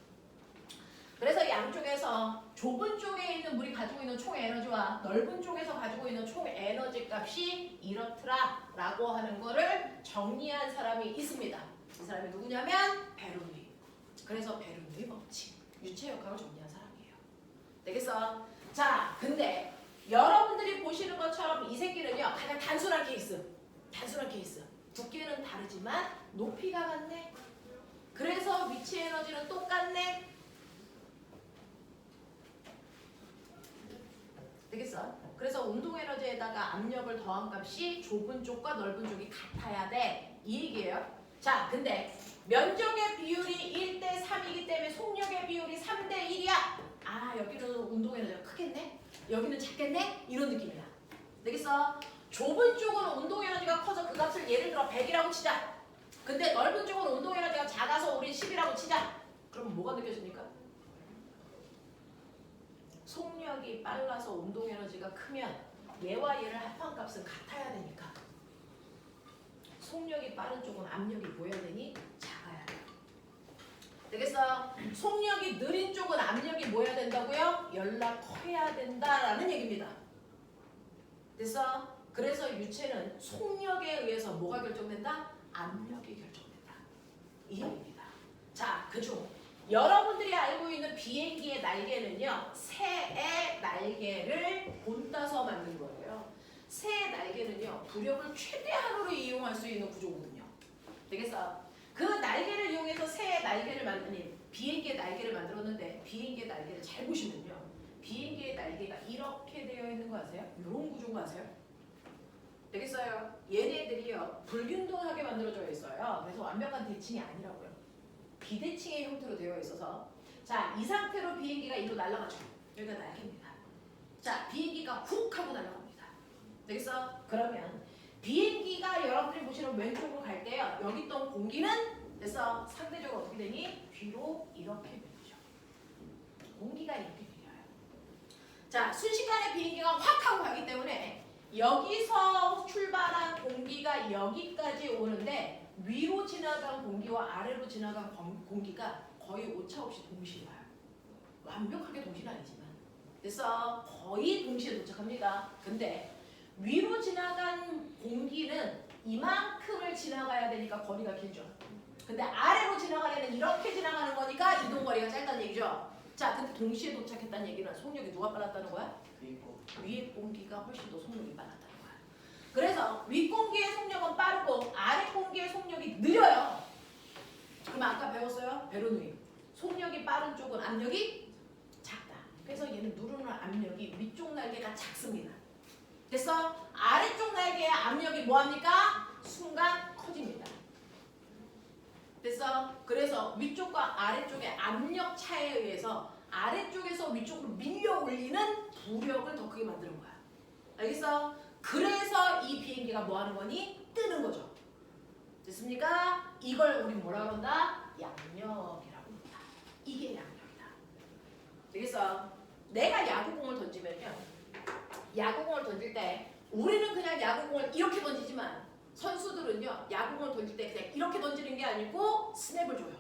Speaker 1: 그래서 양쪽에서 좁은 쪽에 있는 물이 가지고 있는 총 에너지와 넓은 쪽에서 가지고 있는 총 에너지 값이 이렇더라 라고 하는 거를 정리한 사람이 있습니다. 이 사람이 누구냐면 베르누이. 그래서 베르누이 법칙. 유체 역학을 정리한 사람이에요. 되겠어? 자, 근데 여러분들이 보시는 것처럼 이 새끼는요 가장 단순한 케이스. 단순한 케이스. 두께는 다르지만 높이가 같네. 그래서 위치 에너지는 똑같네. 되겠어? 그래서 운동 에너지에다가 압력을 더한 값이 좁은 쪽과 넓은 쪽이 같아야 돼. 이 얘기예요. 자, 근데 면적의 비율이 1대 3이기 때문에 속력의 비율이 3대 1이야. 아, 여기는 운동 에너지가 크겠네? 여기는 작겠네? 이런 느낌이야. 되겠어? 좁은 쪽은 운동 에너지가 커서 그 값을 예를 들어 100이라고 치자. 근데 넓은 쪽은 운동 에너지가 작아서 우린 10이라고 치자. 그럼 뭐가 느껴집니까? 속력이 빨라서 운동 에너지가 크면 얘와 얘를 합한 값은 같아야 되니까. 속력이 빠른 쪽은 압력이 뭐여야 되니? 작아야 돼. 되겠어? 속력이 느린 쪽은 압력이 뭐여야 된다고요? 연락 커야 된다라는 얘기입니다. 됐어? 그래서 유체는 속력에 의해서 뭐가 결정된다? 압력이 결정된다. 이 얘기입니다. 자, 그중 여러분들이 알고 있는 비행기의 날개는요. 새의 날개를 본따서 만든 거예요. 새의 날개는요. 부력을 최대한으로 이용할 수 있는 구조거든요. 되겠어? 그 날개를 이용해서 새의 날개를 비행기의 날개를 만들었는데 비행기의 날개를 잘 보시면요. 비행기의 날개가 이렇게 되어 있는 거 아세요? 이런 구조인 거 아세요? 되겠어요? 얘네들이요. 불균등하게 만들어져 있어요. 그래서 완벽한 대칭이 아니라고요. 비대칭의 형태로 되어 있어서 자, 이 상태로 비행기가 이로 날아가죠. 여기가 날개입니다. 자, 비행기가 훅 하고 날아갑니다. 되겠어? 그러면 비행기가 여러분들이 보시는 왼쪽으로 갈 때요. 여기 있던 공기는 그래서 상대적으로 어떻게 되니? 뒤로 이렇게 밀리죠. 공기가 이렇게 밀려요. 자, 순식간에 비행기가 확 하고 가기 때문에 여기서 출발한 공기가 여기까지 오는데 위로 지나간 공기와 아래로 지나간 공기가 거의 오차없이 동시에 와요. 완벽하게 동시는 아니지만 그래서 거의 동시에 도착합니다. 근데 위로 지나간 공기는 이만큼을 지나가야 되니까 거리가 길죠. 근데 아래로 지나가려면 이렇게 지나가는 거니까 이동거리가 짧다는 얘기죠. 자, 근데 동시에 도착했다는 얘기는 속력이 누가 빨랐다는 거야? 위에 공기가 훨씬 더 속력이 빨랐다는 거야. 그래서 윗공기의 속력은 빠르고 아래 공기의 속력이 느려요. 그럼 아까 배웠어요? 베르누이. 속력이 빠른 쪽은 압력이 작다. 그래서 얘는 누르는 압력이 위쪽 날개가 작습니다. 됐어? 아래쪽 날개의 압력이 뭐합니까? 순간 커집니다. 됐어? 그래서 위쪽과 아래쪽의 압력 차에 의해서 아래쪽에서 위쪽으로 밀려 올리는 부력을 더 크게 만드는 거야. 알겠어? 그래서 이 비행기가 뭐 하는 거니? 뜨는 거죠. 됐습니까? 이걸 우리 뭐라 그런다? 양력이라고 합니다. 이게 양력이다. 되겠어? 내가 야구공을 던지면요. 야구공을 던질 때 우리는 그냥 야구공을 이렇게 던지지만 선수들은요. 야구공을 던질 때 그냥 이렇게 던지는 게 아니고 스냅을 줘요.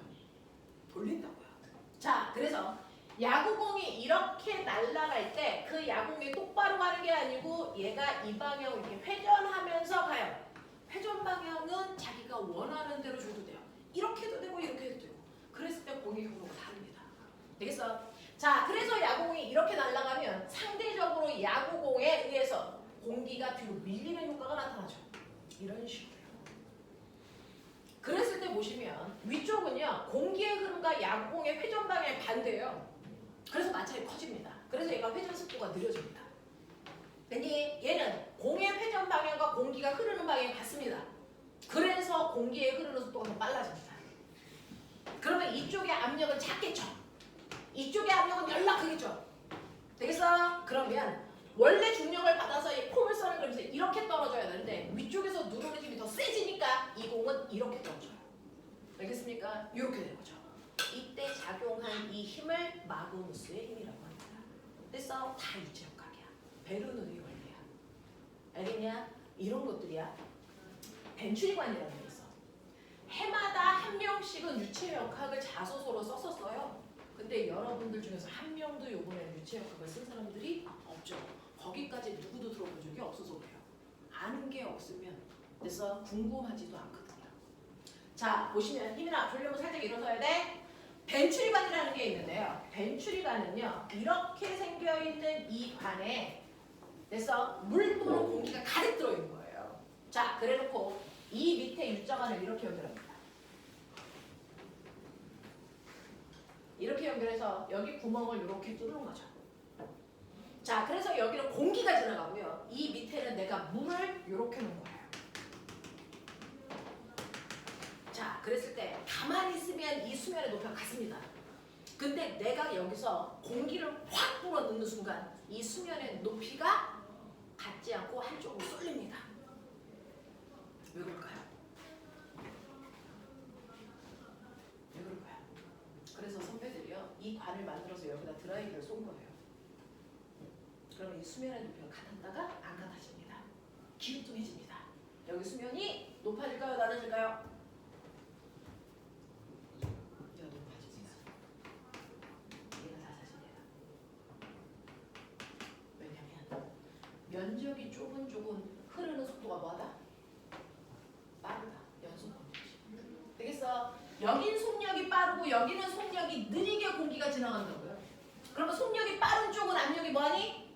Speaker 1: 돌린다고요. 자, 그래서 야구공이 이렇게 날아갈 때 그 야구공이 똑바로 가는 게 아니고 얘가 이 방향으로 이렇게 회전하면서 가요. 회전 방향은 자기가 원하는 대로 줘도 돼요. 이렇게도 되고 이렇게 해도 되고. 그랬을 때 공의 경로가 다릅니다. 되겠어? 자, 그래서 야구공이 이렇게 날아가면 상대적으로 야구공에 의해서 공기가 뒤로 밀리는 효과가 나타나죠. 이런 식으로요. 그랬을 때 보시면 위쪽은요. 공기의 흐름과 야구공의 회전 방향이 반대예요. 그래서 마찰이 커집니다. 그래서 얘가 회전 속도가 느려집니다. 근데 얘는 공의 회전 방향과 공기가 흐르는 방향이 같습니다. 공기의 흐르는 속도가 더 빨라집니다. 그러면 이쪽의 압력은 작겠죠. 이쪽의 압력은 연락 크겠죠. 되겠어? 그러면 원래 중력을 받아서 이 포물선을 그리면서 이렇게 떨어져야 되는데 위쪽에서 누르는 힘이 더 세지니까 이 공은 이렇게 떨어져요. 알겠습니까? 이렇게 되는 거죠. 이때 작용한 이 힘을 마그누스의 힘이라고 합니다. 그래서 다 유체역학이야. 베르누이 원리야. 알겠냐? 이런 것들이야. 벤츄리관이라는 게 있어. 해마다 한 명씩은 유체역학을 자소서로 썼었어요. 근데 여러분들 중에서 한 명도 요번에 유체역학을 쓴 사람들이 없죠. 거기까지 누구도 들어본 적이 없어서 그래요. 아는 게 없으면 그래서 궁금하지도 않거든요. 자, 보시면 힘이나 졸려면 살짝 일어서야 돼. 벤츄리관이라는 게 있는데요. 벤츄리관은요, 이렇게 생겨있는 이 관에 그래서 물 또는 공기가 가득 들어있는 거예요. 자, 그래놓고 이 밑에 U자관을 이렇게 연결합니다. 이렇게 연결해서 여기 구멍을 이렇게 뚫는 거죠. 자, 그래서 여기는 공기가 지나가고요. 이 밑에는 내가 물을 이렇게 놓은 거예요. 자, 그랬을 때 가만히 있으면 이 수면의 높이가 같습니다. 근데 내가 여기서 공기를 확 불어 넣는 순간 이 수면의 높이가 같지 않고 한쪽으로 쏠립니다. 왜 그럴까요? 왜 그럴까요? 그래서 선배들이요, 이 관을 만들어서 여기다 드라이기를 쏜 거예요. 그러면 이 수면의 높이가 같았다가 안 같아집니다. 기울뚱해집니다. 여기 수면이 높아질까요? 낮아질까요? 얘가 높아집니다. 얘가 낮아집니다. 왜냐면 면적이 좁은 쪽은 흐르는 속도가 뭐하다? 빠르다. 연속 공력이. 되겠어? 여긴 속력이 빠르고 여기는 속력이 느리게 공기가 지나간다고요. 그러면 속력이 빠른 쪽은 압력이 뭐하니?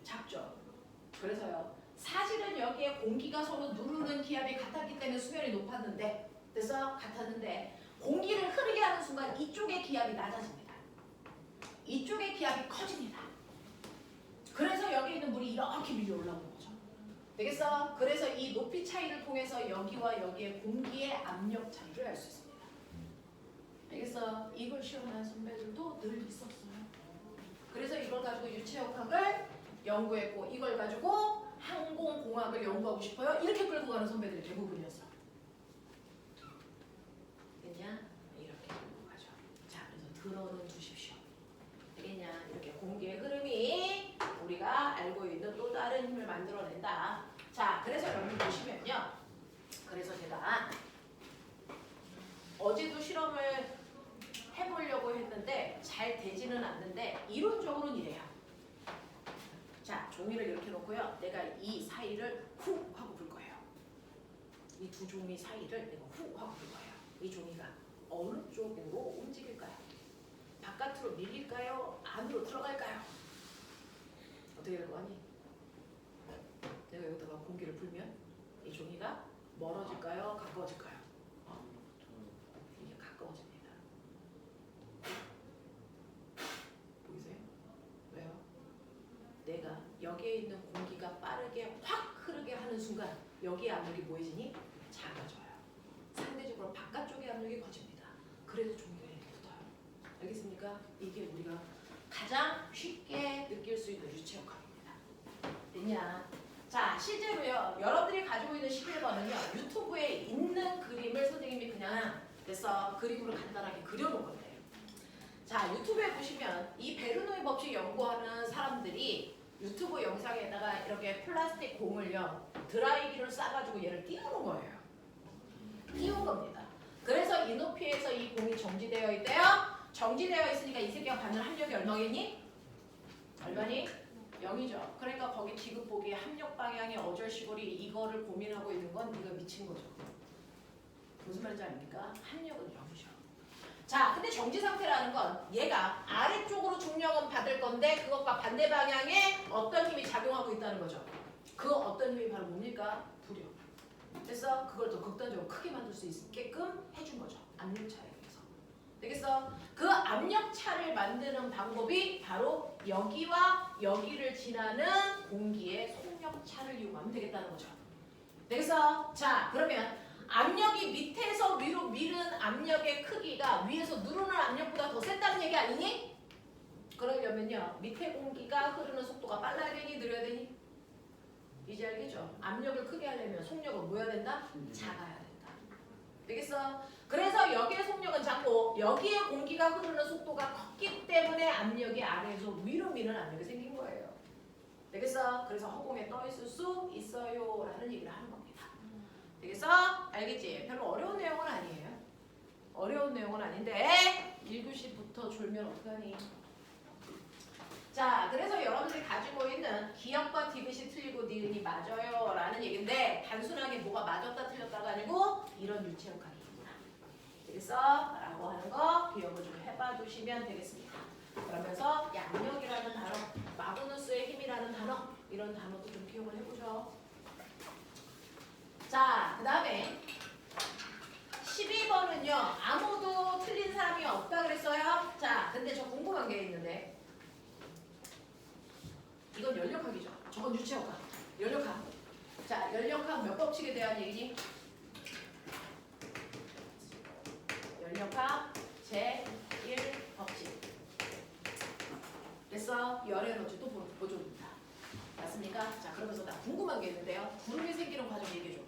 Speaker 1: 작죠. 그래서요, 사실은 여기에 공기가 서로 누르는 기압이 같았기 때문에 수면이 높았는데, 그래서 같았는데 공기를 흐르게 하는 순간 이쪽의 기압이 낮아집니다. 이쪽의 기압이 커집니다. 그래서 여기 있는 물이 이렇게 밀려 올라오는 거죠. 되겠어? 그래서 이 높이 차이를 통해서 여기와 여기의 공기의 압력 차이를 알 수 있습니다. 알겠어? 이걸 시험하는 선배들도 늘 있었어요. 그래서 이걸 가지고 유체역학을 연구했고 이걸 가지고 항공공학을 연구하고 싶어요. 이렇게 끌고 가는 선배들이 대부분이었어. 되겠냐? 이렇게 끌고 가죠. 자, 그래서 들어는 두십시오. 되겠냐? 이렇게 공기의 흐름이 우리가 알고 있는 또 다른 힘을 만들어낸다. 자, 그래서 여러분 보시면요. 그래서 제가 어제도 실험을 해보려고 했는데 잘 되지는 않는데 이론적으로는 이래요. 자, 종이를 이렇게 놓고요. 내가 이 사이를 후 하고 불 거예요. 이 두 종이 사이를 내가 후 하고 불 거예요. 이 종이가 어느 쪽으로 움직일까요? 바깥으로 밀릴까요? 안으로 들어갈까요? 어떻게 될 거 아니? 내가 여기다가 공기를 불면 이 종이가 멀어질까요? 가까워질까요? 이게 가까워집니다. 보이세요? 왜요? 내가 여기에 있는 공기가 빠르게 확 흐르게 하는 순간 여기의 압력이 뭐해지니? 작아져요. 상대적으로 바깥쪽의 압력이 커집니다. 그래서 종이가 이렇게 붙어요. 알겠습니까? 이게 우리가 가장 쉽게 느낄 수 있는 유체역학입니다. 됐냐? 자, 실제로요, 여러분들이 가지고 있는 11번은요, 유튜브에 있는 그림을 선생님이 그냥 그래서 그림으로 간단하게 그려놓은 건데요. 자, 유튜브에 보시면 이 베르노이 법칙 연구하는 사람들이 유튜브 영상에다가 이렇게 플라스틱 공을요, 드라이기를 싸가지고 얘를 띄우는 거예요. 띄운 겁니다. 그래서 이 높이에서 이 공이 정지되어 있대요. 정지되어 있으니까 이 새끼가 받는 합력이 얼마겠니? 얼마니? 0이죠. 그러니까 거기 디귿 보기에 합력 방향의 어절시골이 이거를 고민하고 있는 건 네가 미친 거죠. 무슨 말인지 아닙니까? 합력은 0이죠. 자, 근데 정지 상태라는 건 얘가 아래쪽으로 중력은 받을 건데 그것과 반대 방향에 어떤 힘이 작용하고 있다는 거죠. 그 어떤 힘이 바로 뭡니까? 부력. 그래서 그걸 더 극단적으로 크게 만들 수 있게끔 해준 거죠. 압력차에 의해서. 되겠어? 그 압력차를 만드는 방법이 바로 여기와 여기를 지나는 공기의 속력차를 이용하면 되겠다는 거죠. 되겠어? 자, 그러면 압력이 밑에서 위로 미는 압력의 크기가 위에서 누르는 압력보다 더 센다는 얘기 아니니? 그러려면요 밑에 공기가 흐르는 속도가 빨라야 되니 느려야 되니? 이제 알겠죠? 압력을 크게 하려면 속력은 뭐 해야 된다? 작아야 된다. 되겠어? 그래서 여기의 속력은 작고 여기에 공기가 흐르는 속도가 컸기 때문에 압력이 아래에서 위로 미는 압력이 생긴 거예요. 되겠어? 그래서 허공에 떠 있을 수 있어요 라는 얘기를 하는 겁니다. 되겠어? 알겠지? 별로 어려운 내용은 아니에요. 어려운 내용은 아닌데 1교시부터 졸면 어떡하니? 자, 그래서 여러분들이 가지고 있는 기억과 디귿이 틀리고 니은이 맞아요 라는 얘기인데 단순하게 뭐가 맞았다 틀렸다가 아니고 이런 유체역학이구나. 되겠어? 라고 하는 거 기억을 좀 해봐 두시면 되겠습니다. 그러면서 양력이라는 단어, 마그누스의 힘이라는 단어 이런 단어도 좀 기억을 해보죠. 자, 그 다음에 12번은요 아무도 틀린 사람이 없다 그랬어요. 자, 근데 저 궁금한 게 있는데 이건 연력학이죠. 저건 유체역학. 연력학. 자, 연력학 몇 법칙에 대한 얘기니? 연력학 제1법칙. 됐어? 열에너지도 보조입니다. 맞습니까? 자, 그러면서 나 궁금한 게 있는데요. 구름이 생기는 과정 얘기해줘.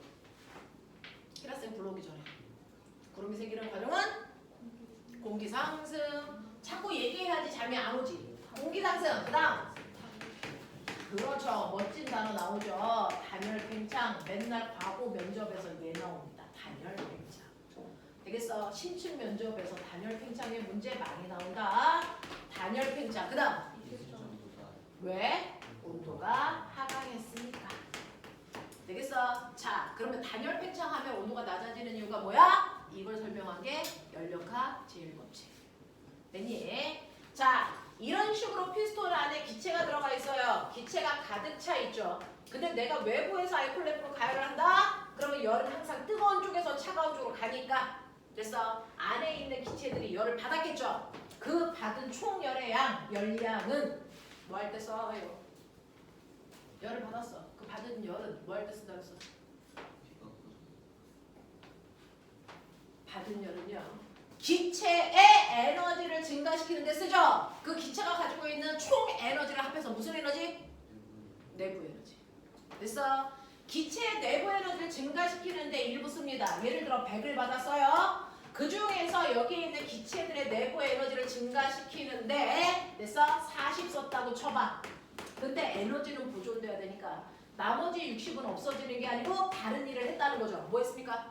Speaker 1: 키라센 불러오기 전에. 구름이 생기는 과정은 공기 상승. 자꾸 얘기해야지 잠이 안 오지. 공기 상승. 그 다음. 그렇죠. 멋진 단어 나오죠. 단열 팽창. 맨날 과거 면접에서 얘 나옵니다. 단열 팽창. 되겠어? 신축 면접에서 단열 팽창의 문제 많이 나온다. 단열 팽창. 그 다음. 왜? 온도가 하강했으니까. 되겠어? 자, 그러면 단열 팽창하면 온도가 낮아지는 이유가 뭐야? 이걸 설명한 게 연력학 제1법칙. 됐니? 자, 이런 식으로 피스톤 안에 기체가 들어가 있어요. 기체가 가득 차 있죠. 근데 내가 외부에서 아이콜레프로 가열을 한다? 그러면 열은 항상 뜨거운 쪽에서 차가운 쪽으로 가니까 됐어? 안에 있는 기체들이 열을 받았겠죠. 그 받은 총열의 양, 열량은 뭐 할 때 써요? 열을 받았어. 그 받은 열은 뭐 할 때 쓴다고 써? 받은 열은요. 기체의 에너지를 증가시키는 데 쓰죠. 그 기체가 가지고 있는 총 에너지를 합해서 무슨 에너지? 내부 에너지. 됐어? 기체의 내부 에너지를 증가시키는데 일부 씁니다. 예를 들어 100을 받았어요. 그 중에서 여기에 있는 기체들의 내부 에너지를 증가시키는데 됐어? 40 썼다고 쳐봐. 근데 에너지는 보존돼야 되니까 나머지 60은 없어지는 게 아니고 다른 일을 했다는 거죠. 뭐 했습니까?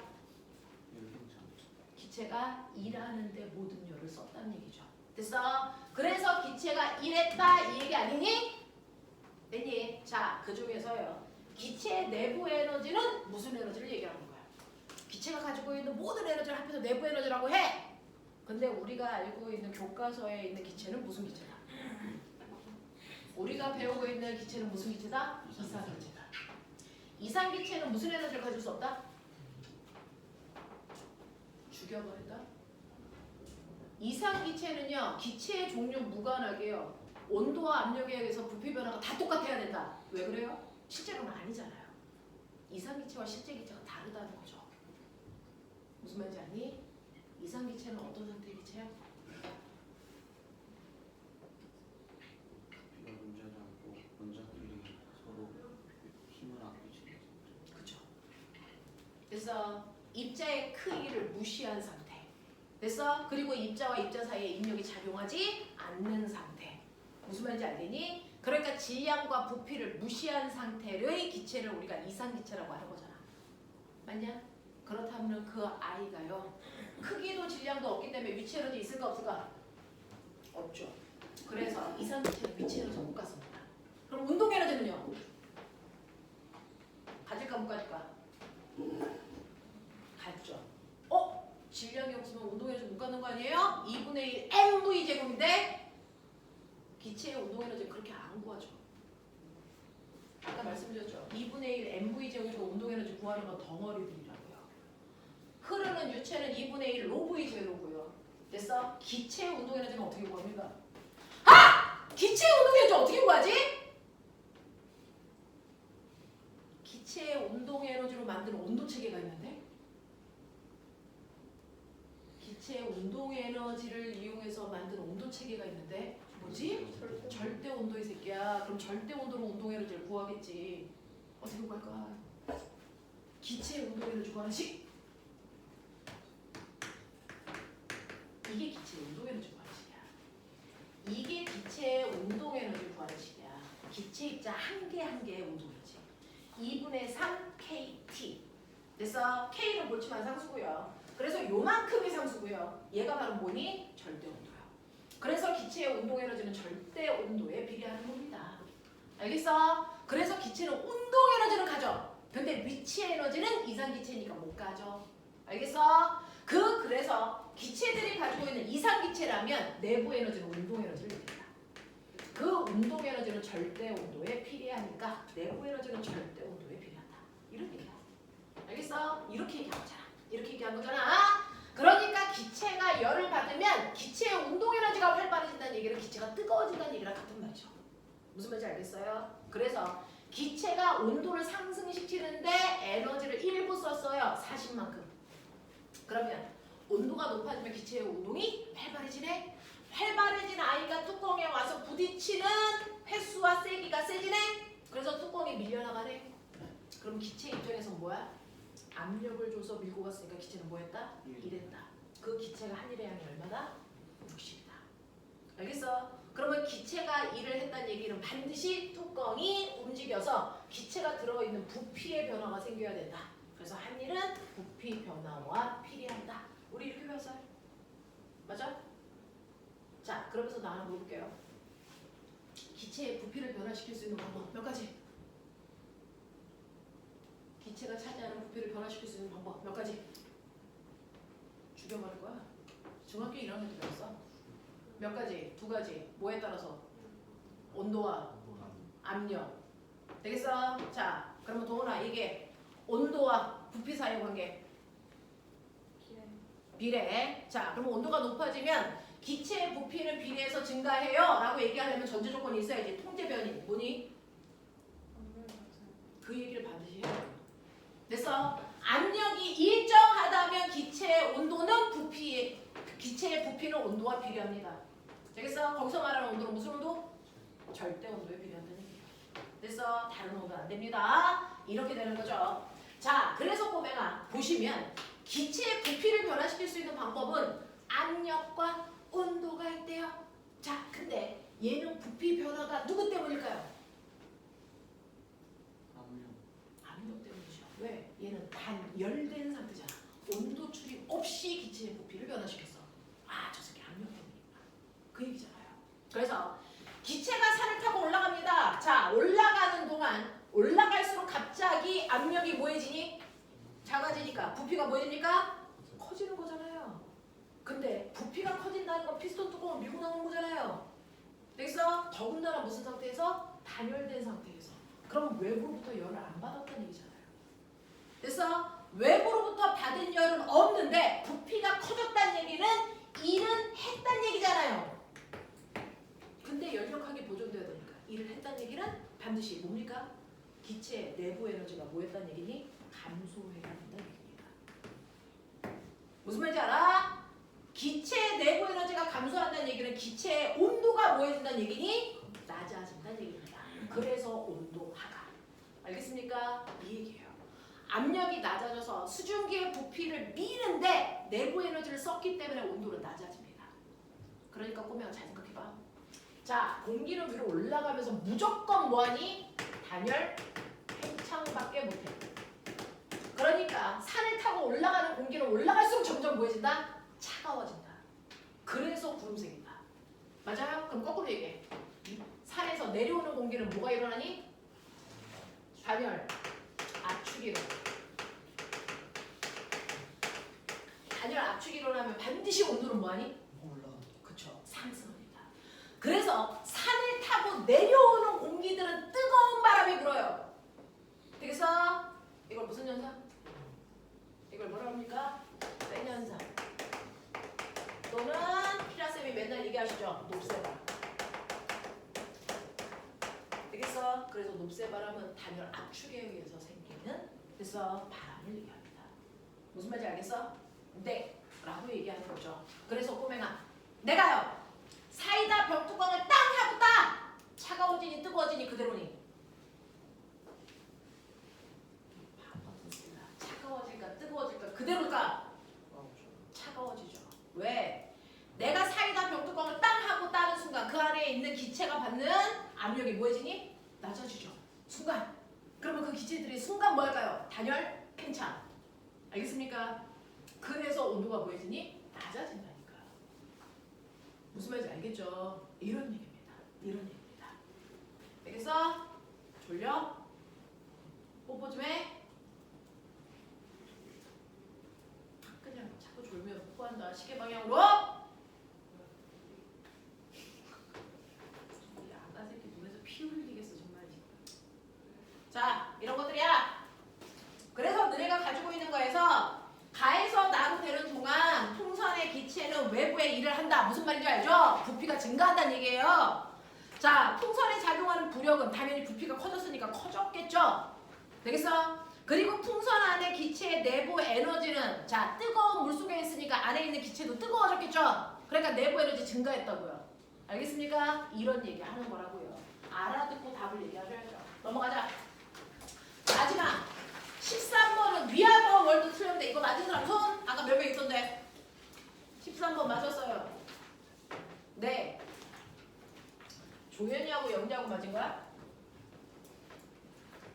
Speaker 1: 기체가 일하는데 모든 열을 썼다는 얘기죠. 됐어? 그래서 기체가 일했다 이 얘기 아니니? 됐니? 자, 그 중에서요. 기체의 내부 에너지는 무슨 에너지를 얘기하는 거야? 기체가 가지고 있는 모든 에너지를 합해서 내부 에너지라고 해. 근데 우리가 알고 있는 교과서에 있는 기체는 무슨 기체다? 우리가 배우고 있는 기체는 무슨 기체다? 이상기체다. 이상기체는 무슨 에너지를 가질 수 없다? 죽여버린다. 이상기체는요. 기체의 종류 무관하게요. 온도와 압력에 의해서 부피 변화가 다 똑같아야 된다. 왜 그래요? 실제로는 아니잖아요. 이상기체와 실제기체가 다르다는 거죠. 무슨 말인지 아니? 이상기체는 어떤 상태의 기체야?
Speaker 2: 부피가 문제하지 않고 원자끼리 서로 힘을 아끼지.
Speaker 1: 그죠. 그래서 입자의 크기를 무시한 상태. 됐어? 그리고 입자와 입자 사이에 인력이 작용하지 않는 상태. 무슨 말인지 알겠니? 그러니까 질량과 부피를 무시한 상태의 기체를 우리가 이상기체라고 하는 거잖아. 맞냐? 그렇다면 그 아이가요. 크기도 질량도 없기 때문에 위치 에너지 있을까 없을까? 없죠. 그래서 이상기체는 위치 에너지 못 갖습니다. 그럼 운동 에너지는요? 가질까 못 가질까? 갖죠. 질량이 없으면 운동 에너지 못 갖는 거 아니에요? 2분의 1 mv 제곱인데 기체의 운동 에너지 그렇게 안 구하죠. 아까 말씀드렸죠. 2분의 1 mv 제곱으로 운동 에너지 구하는 건 덩어리들이라고요. 흐르는 유체는 2분의 1 로브이 제로고요. 됐어? 기체의 운동 에너지는 어떻게 구합니까? 기체의 운동 에너지 어떻게 구하지? 기체의 운동 에너지로 만든 온도 체계가 있는데 기체의 운동 에너지를 이용해서 만든 온도 체계가 있는데 뭐지? 절대 온도 이 새끼야. 그럼 절대 온도로 운동 에너지를 구하겠지. 어떻게 구할까? 기체의 운동 에너지 구하는 식. 이게 기체의 운동 에너지 구하는 식이야. 이게 기체의 운동 에너지 구하는 식이야. 기체 입자 한 개 한 개의 운동 에너지. 2분의 3 KT. 그래서 K는 볼츠만 상수고요. 그래서 요만큼이 상수고요. 얘가 바로 뭐니? 절대 온도요. 그래서 기체의 운동 에너지는 절대 온도에 비례하는 겁니다. 알겠어? 그래서 기체는 운동 에너지는 가져. 근데 위치 에너지는 이상기체니까 못 가져. 알겠어? 그래서 기체들이 가지고 있는 이상기체라면 내부 에너지는 운동 에너지를 얘기한다. 그 운동 에너지는 절대 온도에 비례하니까 내부 에너지는 절대 온도에 비례한다. 이런 얘기야. 알겠어? 이렇게 얘기한 거잖아. 이렇게 얘기한 거잖아. 그러니까 기체가 열을 받으면 기체의 운동 에너지가 활발해진다는 얘기는 기체가 뜨거워진다는 얘기랑 같은 말이죠. 무슨 말인지 알겠어요? 그래서 기체가 온도를 상승시키는데 에너지를 일부 썼어요. 40만큼. 그러면 온도가 높아지면 기체의 운동이 활발해지네. 활발해진 아이가 뚜껑에 와서 부딪히는 횟수와 세기가 세지네. 그래서 뚜껑이 밀려나가네. 그럼 기체 입장에서 뭐야? 압력을 줘서 밀고 갔으니까 기체는 뭐했다? 일했다. 그 기체가 한 일의 양이 얼마나? 60이다. 알겠어? 그러면 기체가 일을 했다는 얘기는 반드시 뚜껑이 움직여서 기체가 들어있는 부피의 변화가 생겨야 된다. 그래서 한 일은 부피 변화와 필요한다. 우리 이렇게 배웠어요. 맞아? 자, 그러면서 나 하나 물어볼게요. 기체의 부피를 변화시킬 수 있는 방법 몇 가지? 기체가 차지하는 부피를 변화시킬 수 있는 방법 몇 가지? 죽여버릴 거야. 중학교 1학년 때 배웠어. 몇 가지? 두 가지. 뭐에 따라서? 온도와 압력. 되겠어? 자, 그러면 도훈아 이게 온도와 부피 사이의 관계. 비례. 자, 그러면 온도가 높아지면 기체의 부피는 비례해서 증가해요 라고 얘기하려면 전제 조건이 있어야지. 통제 변이. 뭐니? 그 얘기를 반드시 해야 돼. 됐어? 압력이 일정하다면 기체의 온도는 기체의 부피는 온도와 비례합니다. 되겠어? 거기서 말하는 온도는 무슨 온도? 절대 온도에 비례한다는 얘기야. 됐어? 다른 온도는 안 됩니다. 이렇게 되는 거죠. 자, 그래서 꼬맹아 보시면 기체의 부피를 변화시킬 수 있는 방법은 압력과 온도가 있대요. 자, 근데 얘는 부피 변화가 누구 때문일까요? 압력 때문이죠. 왜? 얘는 단열된 상태잖아. 온도 출입 없이 기체의 부피를 변화시켰어. 아, 저 새끼 압력 때문이구나. 그 얘기잖아요. 그래서 기체가 산을 타고 올라갑니다. 자, 올라가는 동안 올라갈수록 갑자기 압력이 뭐해지니? 작아지니까 부피가 뭐해집니까? 커지는 거잖아요. 근데 부피가 커진다는 건 피스톤 뚜껑을 밀고 나오는 거잖아요. 그래서 더군다나 무슨 상태에서? 단열된 상태에서. 그럼 외부로부터 열을 안 받았다는 얘기잖아요. 그래서 외부로부터 받은 열은 없는데 부피가 커졌다는 얘기는 일은 했다는 얘기잖아요. 근데 열력하게 보존돼야 되니까 일을 했다는 얘기는 반드시 뭡니까? 기체 내부 에너지가 뭐 했다는 얘기니? 감소해야 된다는 얘기입니다. 무슨 말인지 알아? 기체 내부 에너지가 감소한다는 얘기는 기체의 온도가 뭐 해진다는 얘기니? 낮아진다는 얘기입니다. 그래서 온도 하강. 알겠습니까? 이 얘기예요. 압력이 낮아져서 수증기의 부피를 미는데 내부 에너지를 썼기 때문에 온도는 낮아집니다. 그러니까 꼬매가 잘 생각해봐. 자, 공기는 위로 올라가면서 무조건 뭐하니? 단열, 팽창밖에 못해. 그러니까 산을 타고 올라가는 공기는 올라갈수록 점점 뭐해진다? 차가워진다. 그래서 구름 생긴다. 맞아요? 그럼 거꾸로 얘기해. 산에서 내려오는 공기는 뭐가 일어나니? 단열, 압축이 일어나. 단열, 압축이 일어나면 반드시 온도는 뭐하니? 그쵸, 상승합니다. 그래서 산을 타고 내려오는 공기들은 뜨거운 바람이 불어요. 되겠어? 이걸 무슨 현상? 이걸 뭐라 합니까? 센 현상. 또는 피라쌤이 맨날 얘기하시죠? 높새바람. 되겠어? 그래서 높새바람은 단열 압축에 의해서 생기는 그래서 바람을 얘기합니다. 무슨 말인지 알겠어? 근데 라고 얘기하는 거죠. 그래서 꼬맹아, 내가요 사이다 병뚜껑을 땅 하고 따! 차가워지니 뜨거워지니 그대로니? 차가워질까 뜨거워질까 그대로일까? 차가워지죠. 왜? 내가 사이다 병뚜껑을 땅 하고 따는 순간 그 안에 있는 기체가 받는 압력이 뭐해지니? 낮아지죠. 순간. 그러면 그 기체들이 순간 뭐 할까요? 단열, 팽창. 알겠습니까? 그래서 온도가 뭐해지니? 낮아진다니까. 무슨 말인지 알겠죠? 이런 얘기입니다. 이런 얘기입니다. 알겠어? 졸려? 뽀뽀 좀 해? 그냥 자꾸 졸면 뽀뽀한다. 시계 방향으로. 이 아가 새끼 눈에서 피 흘리겠어 정말. 자, 이런 것들이야. 그래서 너네가 가지고 있는 거에서 가에서 나로 되는 동안 풍선의 기체는 외부에 일을 한다. 무슨 말인지 알죠? 부피가 증가한다는 얘기예요. 자, 풍선에 작용하는 부력은 당연히 부피가 커졌으니까 커졌겠죠? 되겠어? 그리고 풍선 안에 기체의 내부 에너지는 자, 뜨거운 물속에 있으니까 안에 있는 기체도 뜨거워졌겠죠? 그러니까 내부 에너지 증가했다고요. 알겠습니까? 이런 얘기 하는 거라고요. 알아듣고 답을 얘기하셔야죠. 넘어가자. 마지막 13번은 위아더 월드 틀렸는데 이거 맞은 사람 손? 아까 몇 명 있던데 13번 맞았어요. 네. 조현이하고 영재하고 맞은 거야?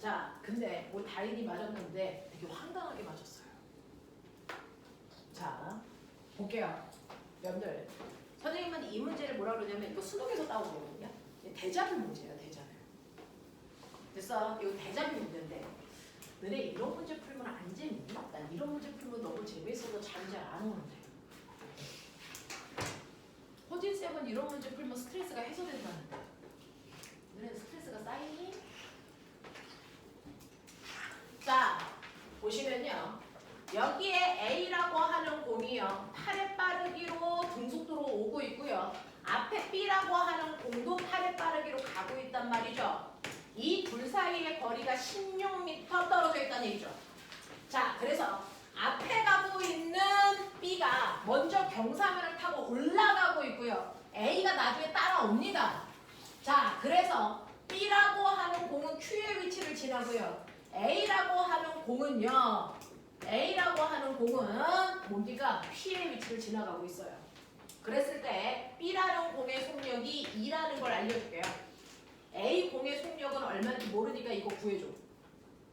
Speaker 1: 자, 근데 우리 다인이 맞았는데 되게 황당하게 맞았어요. 자, 볼게요. 여러분들, 선생님은 이 문제를 뭐라 그러냐면 이거 수능에서 따온 거거든요. 대자뷰 문제예요, 대자뷰. 됐어? 이거 대자뷰 문제인데 너네 이런 문제 풀면 안 재밌니? 난 이런 문제 풀면 너무 재밌어서 잠이 잘 안 오는데. 호진쌤은 이런 문제 풀면 스트레스가 해소된다는데 너네 스트레스가 쌓이니? 자, 보시면요. 여기에 A라고 하는 공이요. 8의 빠르기로 등속도로 오고 있고요. 앞에 B라고 하는 공도 8의 빠르기로 가고 있단 말이죠. 이 둘 사이의 거리가 16m 떨어져 있다는 얘기죠. 자, 그래서 앞에 가고 있는 B가 먼저 경사면을 타고 올라가고 있고요. A가 나중에 따라옵니다. 자, 그래서 B라고 하는 공은 Q의 위치를 지나고요. A라고 하는 공은요. A라고 하는 공은 뭡니까? P의 위치를 지나가고 있어요. 그랬을 때 B라는 공의 속력이 2라는 걸 알려줄게요. A 공의 속력은 얼마인지 모르니까 이거 구해줘.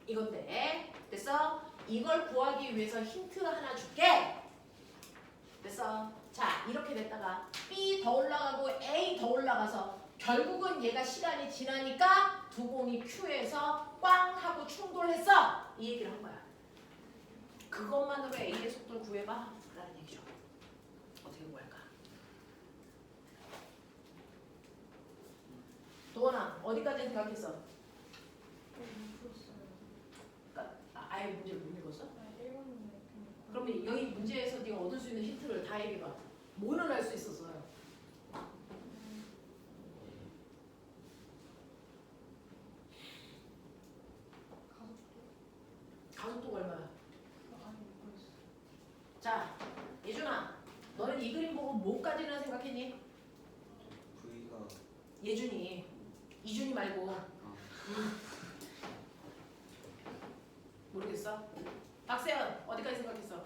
Speaker 1: 이건데 됐어? 이걸 구하기 위해서 힌트 하나 줄게. 됐어? 자, 이렇게 됐다가 B 더 올라가고 A 더 올라가서 결국은 얘가 시간이 지나니까 두 공이 Q에서 꽝 하고 충돌했어. 이 얘기를 한 거야. 그것만으로 A의 속도를 구해봐 라는 얘기죠. 어떻게 구할까? 도원아, 어디까지 생각했어? 그러니까 아예 문제를 못 읽었어? 그러면 여기 문제에서 네가 얻을 수 있는 힌트를 다 얘기해봐. 뭐는 알 수 있었어요? 가속도가 얼마야? 자, 예준아, 너는 이 그림 보고 뭐까지나 생각했니?
Speaker 2: V가
Speaker 1: 예준이, 이준이 말고. 모르겠어? 박세현, 어디까지 생각했어?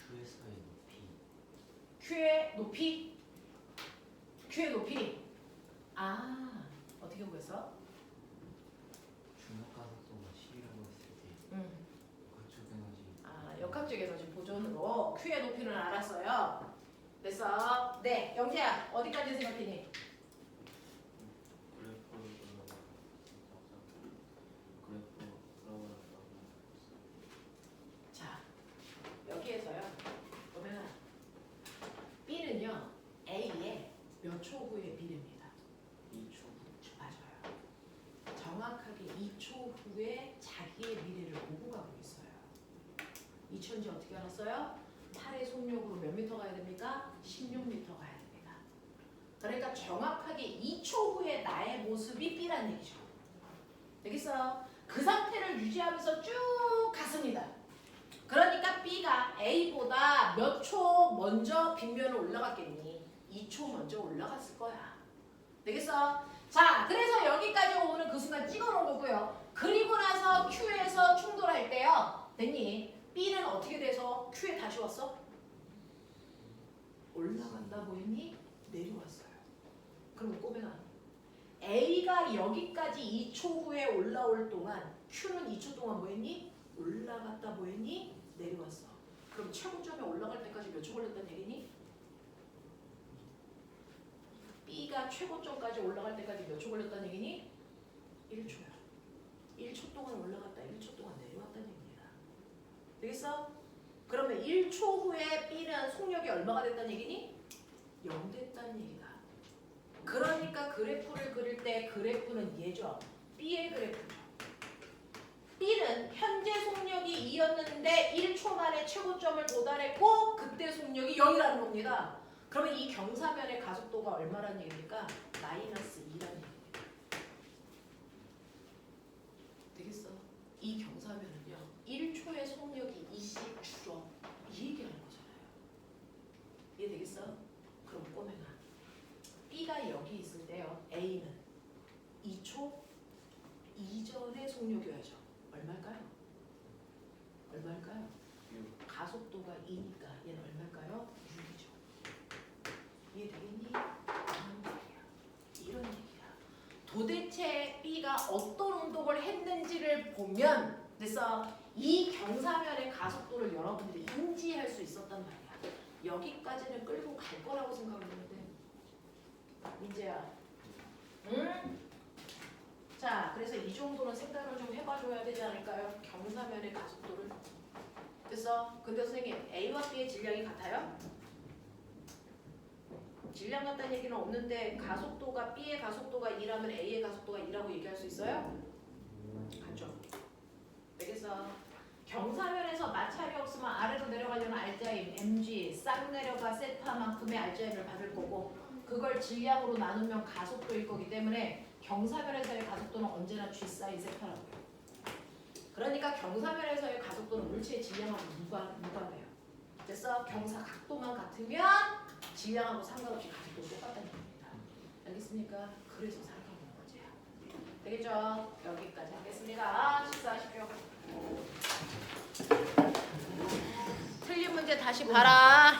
Speaker 2: QS의 높이.
Speaker 1: Q의 높이? Q의 높이? 아, 어떻게 구했어?
Speaker 2: 중력 가속도가 10이라고 했을 때 그쪽 에너지.
Speaker 1: 아, 역학적 에너지 보존으로 Q의 높이는 알았어요. 됐어? 네, 영재야, 어디까지 생각했니? 자, 여기에서요. 보면 B는요, A의 몇 초 후의 미래입니다.
Speaker 2: 2초.
Speaker 1: 맞아요. 정확하게 2초 후에 자기의 미래를 보고 가고 있어요. 2초인지 어떻게 알았어요? 8의 속력으로 몇 미터 가야 됩니까? 16m 가야 됩니다. 그러니까 정확하게 2초 후에 나의 모습이 B란 얘기죠. 되겠어요? 그 상태를 유지하면서 쭉 갔습니다. 그러니까 B가 A보다 몇 초 먼저 빗면을 올라갔겠니? 2초 먼저 올라갔을 거야. 되겠어? 자, 그래서 여기까지 오는 그 순간 찍어놓은 거고요. 그리고 나서 Q에서 충돌할 때요. 됐니? B는 어떻게 돼서 Q에 다시 왔어? 올라간다 보였니? 내려왔어요. 그럼 꼬매가 A가 여기까지 2초 후에 올라올 동안 Q는 2초 동안 뭐했니? 올라갔다 뭐했니? 내려왔어. 그럼 최고점에 올라갈 때까지 몇 초 걸렸다는 얘기니? B가 최고점까지 올라갈 때까지 몇 초 걸렸다는 얘기니? 1초야. 1초 동안 올라갔다 1초 동안 내려왔다는 얘기입니다. 되겠어? 그러면 1초 후에 B는 속력이 얼마가 됐다는 얘기니? 0 됐다는 얘기다. 그러니까 그래프를 그릴 때 그래프는 얘죠. B의 그래프죠. B는 현재 속력이 2였는데 1초 만에 최고점을 도달했고 그때 속력이 0이라는 겁니다. 그러면 이 경사면의 가속도가 얼마라는 얘기입니까? 마이너스 2라는 얘기입니다. 되겠어? 이 경사면은요. 1초의 속력이 20 줄어. 이 얘기하는 거잖아요. 이해되겠어? 그럼 꼬매가 B가 여기 있을 때요. A는 2초 이전의 속력이어야죠. 얼마일까요? 얼마일까요? 가속도가 2니까 얘는 얼마일까요? 6이죠. 이해되겠니? 이런 얘기야. 도대체 B가 어떤 운동을 했는지를 보면 됐어. 이 경사면의 가속도를 여러분들이 인지할 수 있었단 말이야. 여기까지는 끌고 갈 거라고 생각했는데 민재야, 응? 자, 그래서 이 정도는 생각을 좀 해봐줘야 되지 않을까요? 경사면의 가속도를. 됐어? 근데 선생님, A와 B의 질량이 같아요? 질량 같다는 얘기는 없는데 가속도가 B의 가속도가 2라면 A의 가속도가 2라고 얘기할 수 있어요? 같죠? 되겠어? 경사면에서 마찰이 없으면 아래로 내려가려는 알자임, mg, 싹 내려가 세타만큼의 알자임을 받을 거고 그걸 질량으로 나누면 가속도일 거기 때문에 경사면에서의 가속도는 언제나 g 사인 세타라고요. 그러니까 경사면에서의 가속도는 물체의 질량하고 무관해요. 됐어? 경사 각도만 같으면 질량하고 상관없이 가속도 똑같다는 겁니다. 알겠습니까? 그래서 사각형은 문제야. 되겠죠? 여기까지 하겠습니다. 식사하십시오. 틀린 문제 다시 봐라.